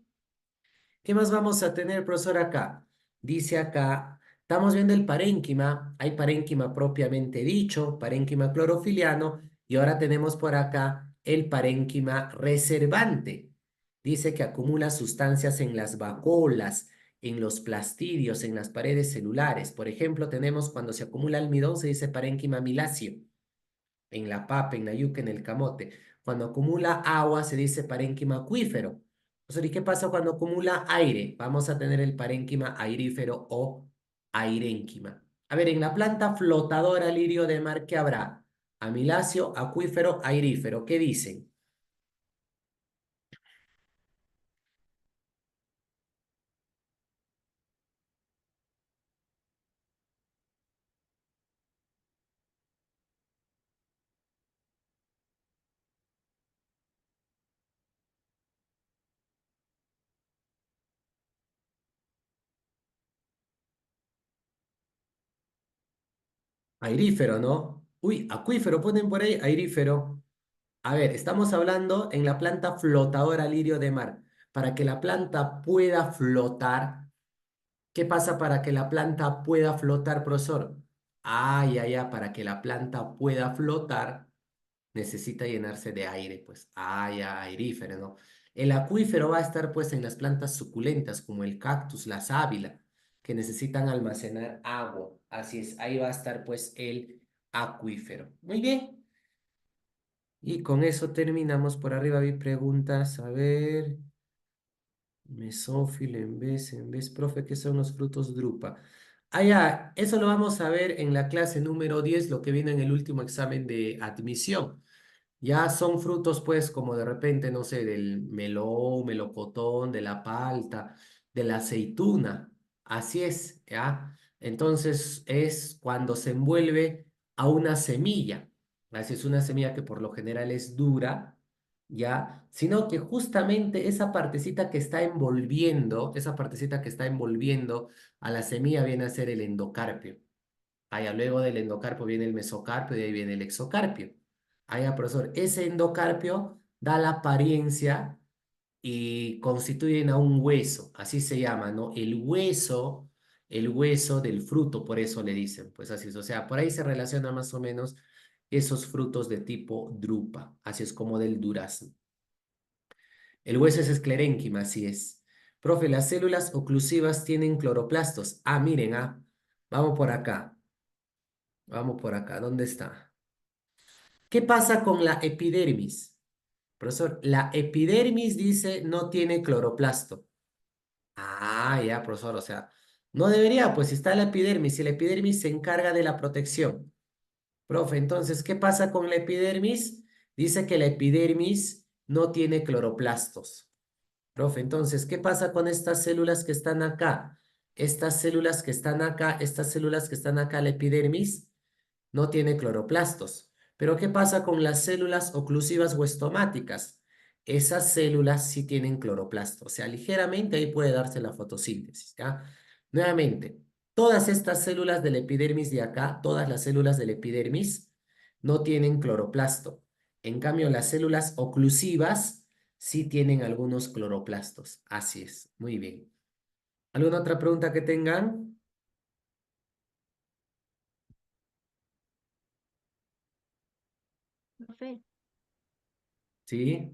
¿Qué más vamos a tener, profesor, acá? Dice acá, estamos viendo el parénquima, hay parénquima propiamente dicho, parénquima clorofiliano, y ahora tenemos por acá el parénquima reservante. Dice que acumula sustancias en las vacuolas, en los plastidios, en las paredes celulares. Por ejemplo, tenemos cuando se acumula almidón, se dice parénquima milacio en la papa, en la yuca, en el camote. Cuando acumula agua se dice parénquima acuífero. Profesor, ¿y qué pasa cuando acumula aire? Vamos a tener el parénquima airífero o airénquima. A ver, en la planta flotadora lirio de mar, ¿qué habrá? Amiláceo, acuífero, airífero. ¿Qué dicen? Airífero, ¿no? Uy, acuífero, ponen por ahí, airífero. A ver, estamos hablando en la planta flotadora lirio de mar. Para que la planta pueda flotar, ¿qué pasa para que la planta pueda flotar, profesor? Para que la planta pueda flotar, necesita llenarse de aire, pues. Airífero, ¿no? El acuífero va a estar pues en las plantas suculentas como el cactus, la sábila, que necesitan almacenar agua. Así es, ahí va a estar pues el acuífero. Muy bien. Y con eso terminamos. Por arriba vi preguntas. A ver. Mesófilo, en vez, profe, ¿qué son los frutos drupa? Ah, ya, eso lo vamos a ver en la clase número 10, lo que viene en el último examen de admisión. Ya son frutos, pues, como de repente, no sé, del melón, melocotón, de la palta, de la aceituna. Así es, ¿ya? Entonces es cuando se envuelve a una semilla. Así es una semilla que por lo general es dura, ¿ya? Sino que justamente esa partecita que está envolviendo, esa partecita que está envolviendo a la semilla viene a ser el endocarpio. Allá luego del endocarpio viene el mesocarpio y de ahí viene el exocarpio. Allá, profesor, ese endocarpio da la apariencia y constituyen a un hueso, así se llama, ¿no? El hueso del fruto, por eso le dicen, pues así es. O sea, por ahí se relaciona más o menos esos frutos de tipo drupa, así es como del durazno. El hueso es esclerénquima, así es. Profe, las células oclusivas tienen cloroplastos. Ah, miren, vamos por acá. Vamos por acá, ¿dónde está? ¿Qué pasa con la epidermis? Profesor, la epidermis dice no tiene cloroplasto. Ah, ya, profesor, o sea, no debería, pues si está la epidermis y la epidermis se encarga de la protección. Profe, entonces, ¿qué pasa con la epidermis? Dice que la epidermis no tiene cloroplastos. Profe, entonces, ¿qué pasa con estas células que están acá? Estas células que están acá, estas células que están acá, la epidermis no tiene cloroplastos. Pero ¿qué pasa con las células oclusivas o estomáticas? Esas células sí tienen cloroplastos, o sea, ligeramente ahí puede darse la fotosíntesis, ¿ya? Nuevamente, todas estas células del epidermis de acá, todas las células del epidermis no tienen cloroplasto. En cambio, las células oclusivas sí tienen algunos cloroplastos. Así es, muy bien. ¿Alguna otra pregunta que tengan? Profe, Sí,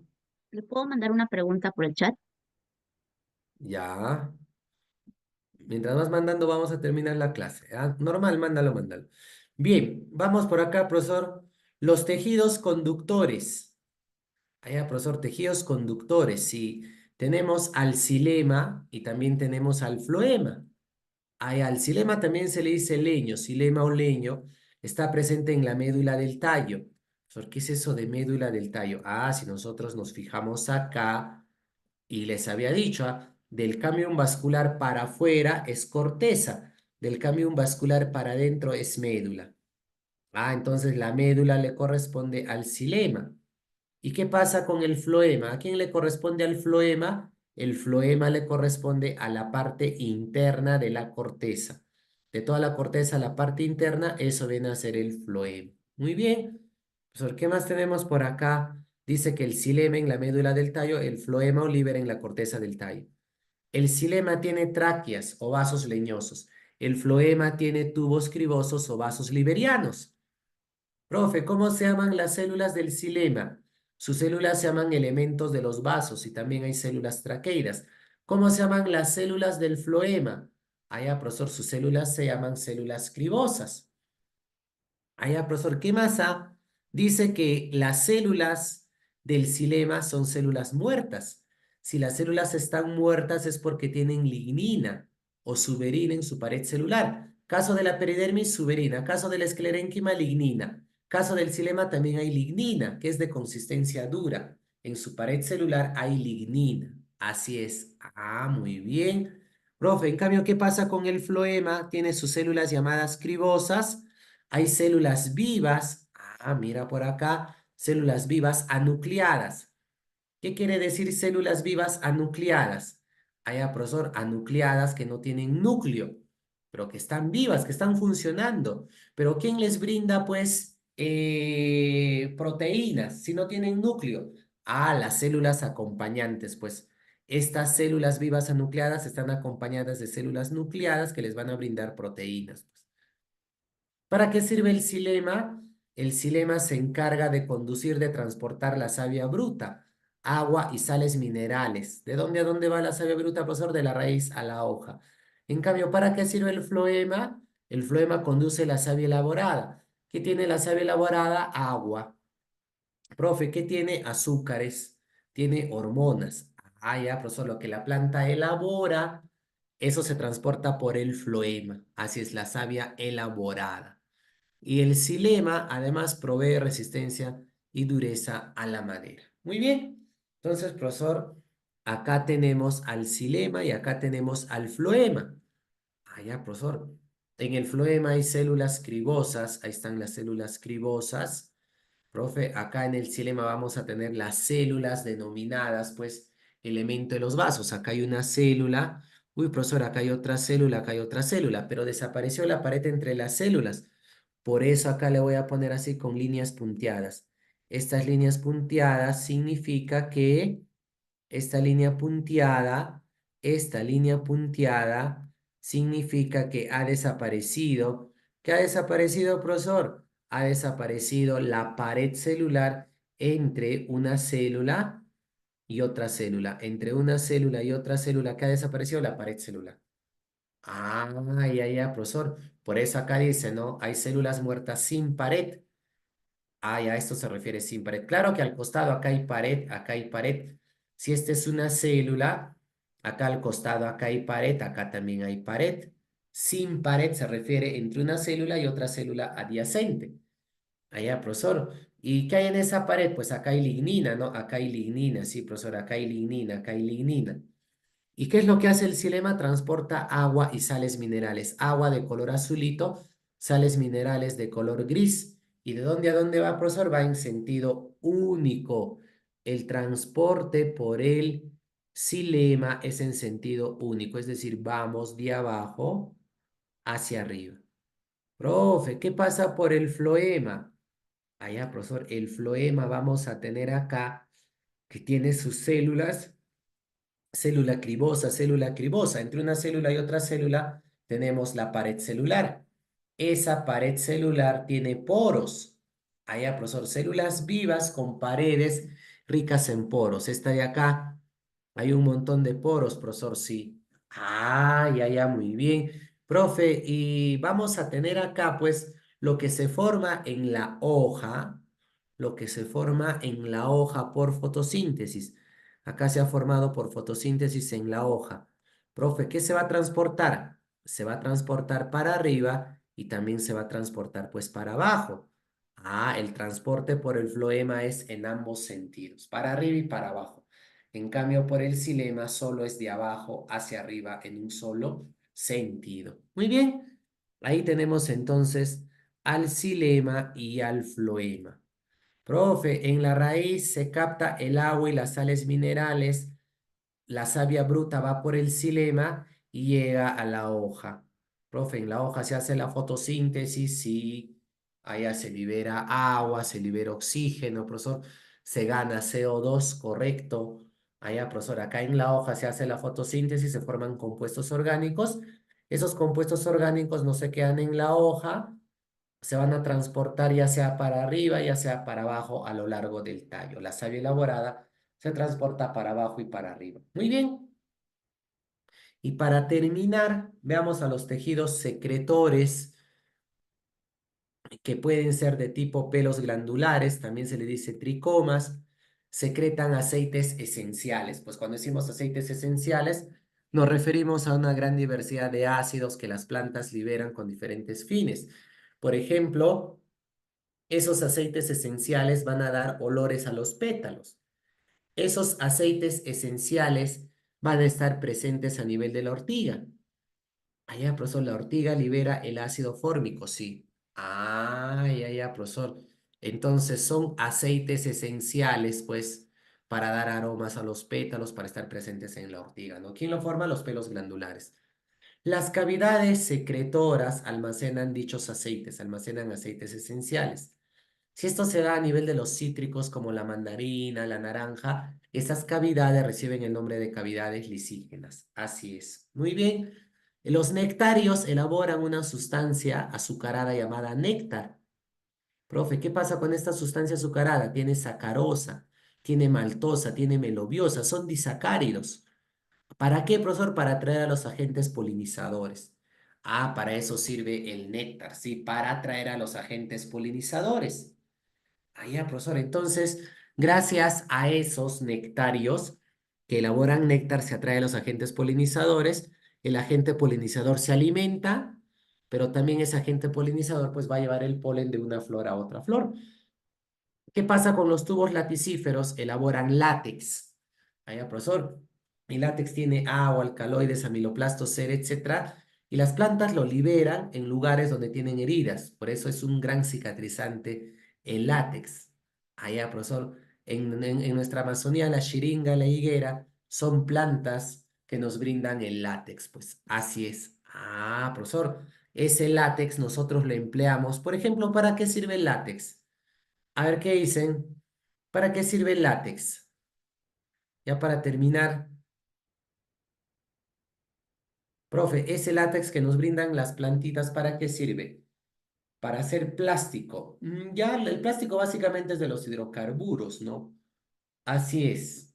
¿le puedo mandar una pregunta por el chat? ya. Mientras vas mandando, vamos a terminar la clase. Normal, mándalo, mándalo. Bien, vamos por acá, profesor. Los tejidos conductores. Allá, profesor, tejidos conductores. Sí, tenemos al xilema y también tenemos al floema. Al xilema también se le dice leño, xilema o leño. Está presente en la médula del tallo. Profesor, ¿qué es eso de médula del tallo? Si nosotros nos fijamos acá. Y les había dicho, del cambium vascular para afuera es corteza, del cambium vascular para adentro es médula. Entonces la médula le corresponde al xilema. ¿Y qué pasa con el floema? ¿A quién le corresponde al floema? El floema le corresponde a la parte interna de la corteza. De toda la corteza, la parte interna, eso viene a ser el floema. Muy bien. Profesor, ¿qué más tenemos por acá? Dice que el xilema en la médula del tallo, el floema o líber en la corteza del tallo. El xilema tiene tráqueas o vasos leñosos. El floema tiene tubos cribosos o vasos liberianos. Profe, ¿cómo se llaman las células del xilema? Sus células se llaman elementos de los vasos y también hay células traqueidas. ¿Cómo se llaman las células del floema? Profesor, sus células se llaman células cribosas. Profesor, ¿qué más? Dice que las células del xilema son células muertas. Si las células están muertas es porque tienen lignina o suberina en su pared celular. Caso de la peridermis, suberina. Caso de la esclerénquima, lignina. Caso del xilema también hay lignina, que es de consistencia dura. En su pared celular hay lignina. Así es. Muy bien. Profe, en cambio, ¿qué pasa con el floema? Tiene sus células llamadas cribosas. Hay células vivas, mira por acá, células vivas anucleadas. ¿Qué quiere decir células vivas anucleadas? Profesor, anucleadas que no tienen núcleo, pero que están vivas, que están funcionando. Pero ¿quién les brinda, pues, proteínas si no tienen núcleo? Las células acompañantes, pues. Estas células vivas anucleadas están acompañadas de células nucleadas que les van a brindar proteínas, pues. ¿Para qué sirve el xilema? El xilema se encarga de conducir, de transportar la savia bruta. agua y sales minerales. ¿De dónde a dónde va la savia bruta, profesor? De la raíz a la hoja. En cambio, ¿para qué sirve el floema? El floema conduce la savia elaborada. ¿Qué tiene la savia elaborada? Agua. Profe, ¿qué tiene? Azúcares, tiene hormonas. Ah, ya, profesor, lo que la planta elabora, eso se transporta por el floema. Así es la savia elaborada. Y el xilema además provee resistencia y dureza a la madera. Muy bien. Entonces, profesor, acá tenemos al xilema y acá tenemos al floema. Ah, ya, profesor. En el floema hay células cribosas. Ahí están las células cribosas. Profe, acá en el xilema vamos a tener las células denominadas, pues, elemento de los vasos. Acá hay una célula. Uy, profesor, acá hay otra célula, acá hay otra célula, pero desapareció la pared entre las células. Por eso acá le voy a poner así con líneas punteadas. Estas líneas punteadas significa que esta línea punteada, esta línea punteada significa que ha desaparecido. ¿Qué ha desaparecido, profesor? Ha desaparecido la pared celular entre una célula y otra célula. Entre una célula y otra célula, ¿qué ha desaparecido? La pared celular. Ah, ya, profesor. Por eso acá dice, ¿no? Hay células muertas sin pared. Ah, ya, esto se refiere sin pared. Claro que al costado acá hay pared, acá hay pared. Si esta es una célula, acá al costado acá hay pared, acá también hay pared. Sin pared se refiere entre una célula y otra célula adyacente. Allá, profesor. ¿Y qué hay en esa pared? Pues acá hay lignina, ¿no? Acá hay lignina, sí, profesor, acá hay lignina, acá hay lignina. ¿Y qué es lo que hace el xilema? Transporta agua y sales minerales. Agua de color azulito, sales minerales de color gris. ¿Y de dónde a dónde va, profesor? Va en sentido único. El transporte por el xilema es en sentido único, es decir, vamos de abajo hacia arriba. Profe, ¿qué pasa por el floema? Allá, profesor, el floema vamos a tener acá que tiene sus células. Célula cribosa, célula cribosa. Entre una célula y otra célula tenemos la pared celular. Esa pared celular tiene poros. Allá, profesor, células vivas con paredes ricas en poros. Esta de acá, hay un montón de poros, profesor, sí. Ah, ya, muy bien. Profe, y vamos a tener acá, pues, lo que se forma en la hoja, lo que se forma en la hoja por fotosíntesis. Acá se ha formado por fotosíntesis en la hoja. Profe, ¿qué se va a transportar? Se va a transportar para arriba y también se va a transportar pues para abajo. Ah, el transporte por el floema es en ambos sentidos, para arriba y para abajo. En cambio, por el xilema solo es de abajo hacia arriba en un solo sentido. Muy bien, ahí tenemos entonces al xilema y al floema. Profe, en la raíz se capta el agua y las sales minerales. La savia bruta va por el xilema y llega a la hoja. Profe, en la hoja se hace la fotosíntesis, sí, allá se libera agua, se libera oxígeno, profesor, se gana CO2, correcto. Allá, profesor, acá en la hoja se hace la fotosíntesis, se forman compuestos orgánicos. Esos compuestos orgánicos no se quedan en la hoja, se van a transportar ya sea para arriba, ya sea para abajo a lo largo del tallo. La savia elaborada se transporta para abajo y para arriba. Muy bien. Y para terminar, veamos a los tejidos secretores que pueden ser de tipo pelos glandulares, también se le dice tricomas, secretan aceites esenciales. Pues cuando decimos aceites esenciales, nos referimos a una gran diversidad de ácidos que las plantas liberan con diferentes fines. Por ejemplo, esos aceites esenciales van a dar olores a los pétalos. Esos aceites esenciales van a estar presentes a nivel de la ortiga. Allá, profesor, la ortiga libera el ácido fórmico, sí. Ah, ya, profesor. Entonces son aceites esenciales, pues, para dar aromas a los pétalos, para estar presentes en la ortiga, ¿no? ¿Quién lo forma? Los pelos glandulares. Las cavidades secretoras almacenan dichos aceites, almacenan aceites esenciales. Si esto se da a nivel de los cítricos como la mandarina, la naranja, esas cavidades reciben el nombre de cavidades lisígenas. Así es. Muy bien. Los nectarios elaboran una sustancia azucarada llamada néctar. Profe, ¿qué pasa con esta sustancia azucarada? Tiene sacarosa. tiene maltosa, tiene melobiosa, son disacáridos. ¿Para qué, profesor? Para atraer a los agentes polinizadores. Ah, para eso sirve el néctar, sí, para atraer a los agentes polinizadores. Ah, ya, profesor. Entonces, gracias a esos nectarios que elaboran néctar, se atrae a los agentes polinizadores. El agente polinizador se alimenta, pero también ese agente polinizador pues va a llevar el polen de una flor a otra flor. ¿Qué pasa con los tubos laticíferos? Elaboran látex. Allá, profesor. El látex tiene agua, alcaloides, amiloplastos, ser, etcétera, y las plantas lo liberan en lugares donde tienen heridas. Por eso es un gran cicatrizante el látex. Allá, profesor. En nuestra Amazonía, la xiringa, la higuera, son plantas que nos brindan el látex. Pues así es. Ah, profesor. Ese látex nosotros lo empleamos. Por ejemplo, ¿para qué sirve el látex? A ver qué dicen. ¿Para qué sirve el látex? Ya para terminar, profe, ese látex que nos brindan las plantitas, ¿para qué sirve? Para hacer plástico. Ya, el plástico básicamente es de los hidrocarburos, ¿no? Así es.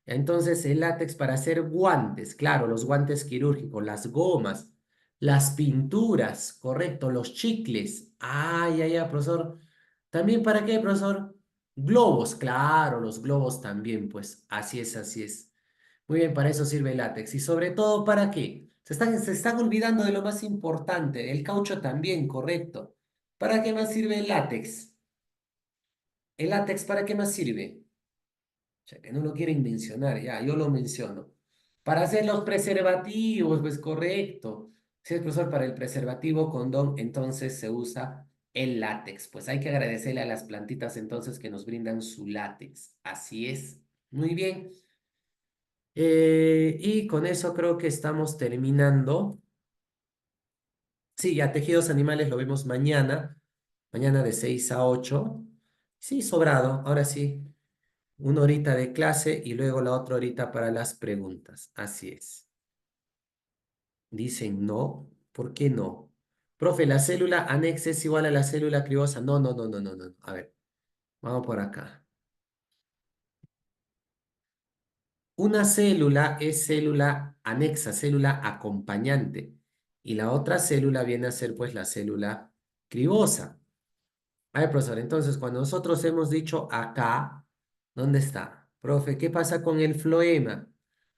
Entonces, el látex para hacer guantes, claro, los guantes quirúrgicos, las gomas, las pinturas, correcto, los chicles. Ah, ya, profesor. ¿También para qué, profesor? Globos, claro, los globos también, pues así es, así es. Muy bien, para eso sirve el látex. Y sobre todo, ¿para qué? Se están olvidando de lo más importante, el caucho también, correcto. ¿Para qué más sirve el látex? ¿El látex para qué más sirve? O sea, que no lo quieren mencionar, ya, yo lo menciono. Para hacer los preservativos, pues correcto. Si es profesor, para el preservativo condón, entonces se usa el látex. Pues hay que agradecerle a las plantitas entonces que nos brindan su látex. Así es. Muy bien. Y con eso creo que estamos terminando. Sí, ya tejidos animales lo vemos mañana. Mañana de 6 a 8. Sí, sobrado. Ahora sí. Una horita de clase y luego la otra horita para las preguntas. Así es. Dicen no. ¿Por qué no? Profe, la célula anexa es igual a la célula cribosa. No, no, no, no, no, no. A ver, vamos por acá. Una célula es célula anexa, célula acompañante. Y la otra célula viene a ser pues la célula cribosa. A ver, profesor, entonces cuando nosotros hemos dicho acá, ¿dónde está? Profe, ¿qué pasa con el floema?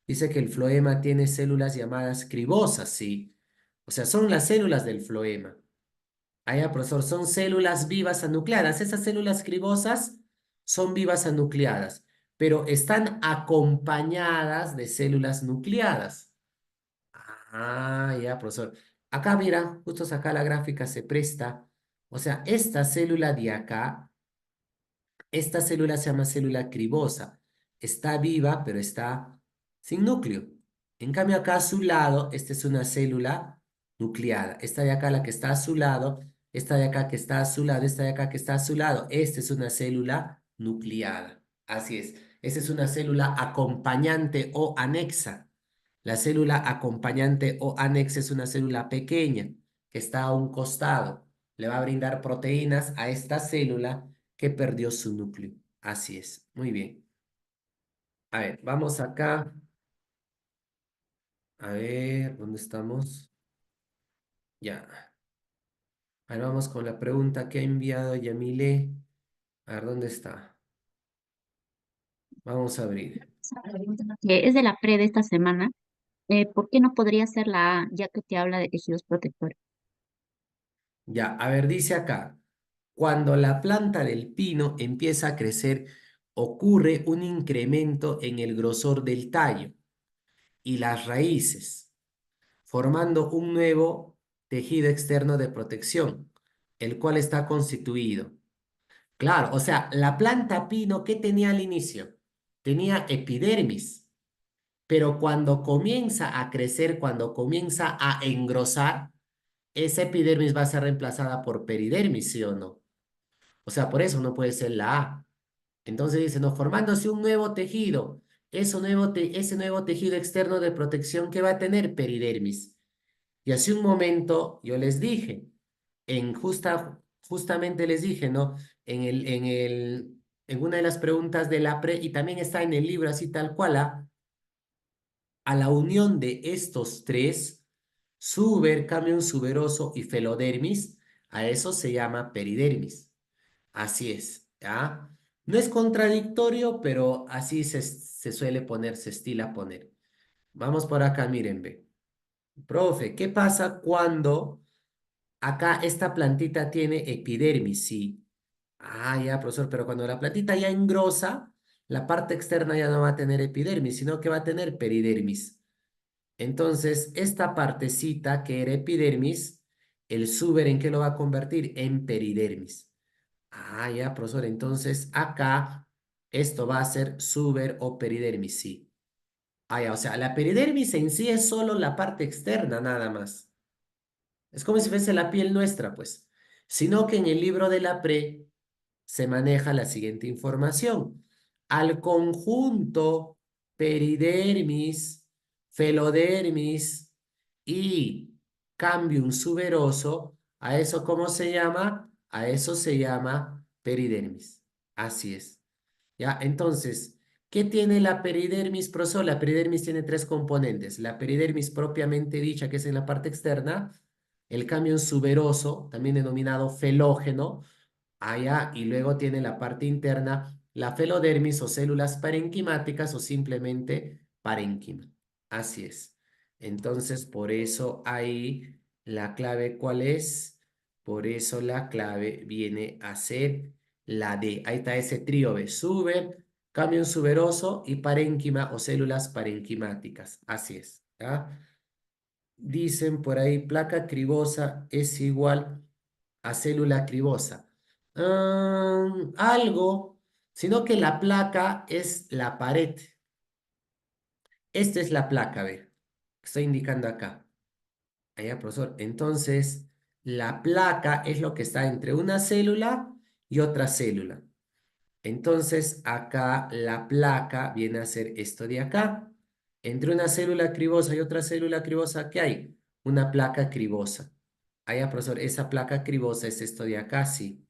Dice que el floema tiene células llamadas cribosas, sí. O sea, son las células del floema. Allá, profesor, son células vivas anucleadas. Esas células cribosas son vivas anucleadas, pero están acompañadas de células nucleadas. Ah, ya, profesor. Acá, mira, justo acá la gráfica se presta. O sea, esta célula de acá, esta célula se llama célula cribosa. Está viva, pero está sin núcleo. En cambio, acá a su lado, esta es una célula nucleada. Esta de acá, la que está a su lado, esta de acá que está a su lado, esta de acá que está a su lado. Esta es una célula nucleada. Así es. Esta es una célula acompañante o anexa. La célula acompañante o anexa es una célula pequeña que está a un costado. Le va a brindar proteínas a esta célula que perdió su núcleo. Así es. Muy bien. A ver, vamos acá. A ver, ¿dónde estamos? Ya. A ver, vamos con la pregunta que ha enviado Yamile. A ver, ¿dónde está? Vamos a abrir. Esa pregunta que es de la pre de esta semana. ¿Por qué no podría ser la A, ya que te habla de tejidos protectores? Ya, a ver, dice acá. Cuando la planta del pino empieza a crecer, ocurre un incremento en el grosor del tallo y las raíces, formando un nuevo tejido externo de protección, el cual está constituido. Claro, o sea, la planta pino, ¿qué tenía al inicio? Tenía epidermis, pero cuando comienza a crecer, cuando comienza a engrosar, esa epidermis va a ser reemplazada por peridermis, ¿sí o no? O sea, por eso no puede ser la A. Entonces dice, no, formándose un nuevo tejido. Ese nuevo tejido externo de protección que va a tener peridermis. Y hace un momento yo les dije, justamente les dije, ¿no? En el en una de las preguntas de la pre, y también está en el libro así tal cual, a la unión de estos tres, suber, cambium suberoso y felodermis, a eso se llama peridermis. Así es, ¿ya? No es contradictorio, pero así se suele poner, se estila poner. Vamos por acá, miren, ve. Profe, ¿qué pasa cuando acá esta plantita tiene epidermis? Sí. Ah, ya, profesor, pero cuando la plantita ya engrosa, la parte externa ya no va a tener epidermis, sino que va a tener peridermis. Entonces, esta partecita que era epidermis, el suber, ¿en qué lo va a convertir? En peridermis. Ah, ya, profesor. Entonces, acá esto va a ser suber o peridermis, sí. Ah, ya, o sea, la peridermis en sí es solo la parte externa, nada más. Es como si fuese la piel nuestra, pues. Sino que en el libro de la pre se maneja la siguiente información. Al conjunto peridermis, felodermis y cambium suberoso, ¿a eso cómo se llama? A eso se llama peridermis. Así es. ¿Ya? Entonces, ¿qué tiene la peridermis, profesor? La peridermis tiene tres componentes. La peridermis propiamente dicha, que es en la parte externa, el cambio suberoso, también denominado felógeno, allá, y luego tiene la parte interna, la felodermis o células parenquimáticas o simplemente parénquima. Así es. Entonces, por eso ahí la clave, ¿cuál es? Por eso la clave viene a ser la D. Ahí está ese trío B. Sube, cambio suberoso y parénquima o células parenquimáticas. Así es. ¿Ya? Dicen por ahí, placa cribosa es igual a célula cribosa. Algo, sino que la placa es la pared. Esta es la placa, ve, que estoy indicando acá. Allá, profesor. Entonces, la placa es lo que está entre una célula y otra célula. Entonces, acá la placa viene a ser esto de acá. Entre una célula cribosa y otra célula cribosa, ¿qué hay? Una placa cribosa. Allá, profesor, esa placa cribosa es esto de acá, sí.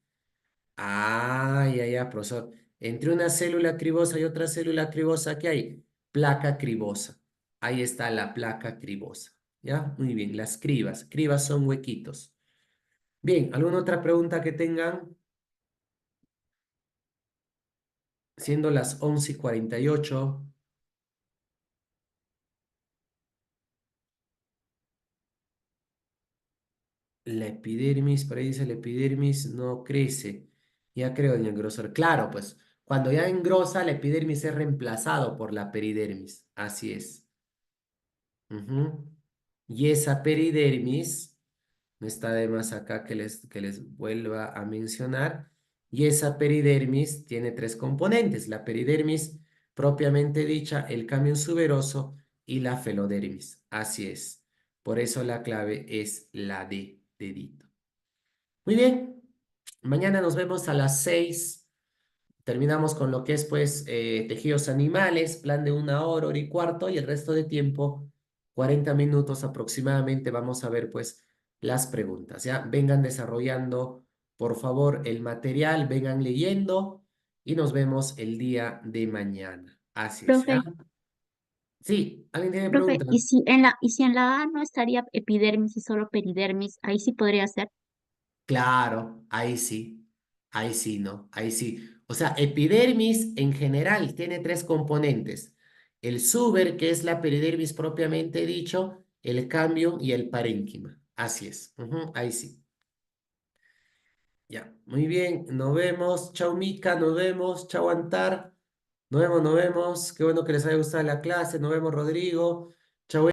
Ah, ya, profesor. Entre una célula cribosa y otra célula cribosa, ¿qué hay? Placa cribosa. Ahí está la placa cribosa. ¿Ya? Muy bien, las cribas. Cribas son huequitos. Bien, ¿alguna otra pregunta que tengan? Siendo las 11:48. La epidermis, por ahí dice la epidermis no crece. Ya creo en el grosor. Claro, pues cuando ya engrosa, la epidermis es reemplazado por la peridermis. Así es. Ujú. Y esa peridermis, no está de más acá que les vuelva a mencionar, y esa peridermis tiene tres componentes, la peridermis propiamente dicha, el camión suberoso y la felodermis. Así es. Por eso la clave es la D, dedito. Muy bien, mañana nos vemos a las 6. Terminamos con lo que es, pues, tejidos animales, plan de 1 hora, hora y cuarto, y el resto de tiempo, 40 minutos aproximadamente, vamos a ver, pues, las preguntas, ¿ya? Vengan desarrollando, por favor, el material, vengan leyendo, y nos vemos el día de mañana. Así es, ¿ya? Profe, Sí, ¿alguien tiene profe, preguntas? y si en la A no estaría epidermis y solo peridermis, ahí sí podría ser. Claro, ahí sí, ¿no? Ahí sí. O sea, epidermis en general tiene tres componentes. El suber, que es la peridermis propiamente dicho, el cambium y el parénquima. Así es. Ujú, ahí sí. Ya, muy bien. Nos vemos. Chau, Mica. Nos vemos. Chau, Antar. Nos vemos, nos vemos. Qué bueno que les haya gustado la clase. Nos vemos, Rodrigo. Chau.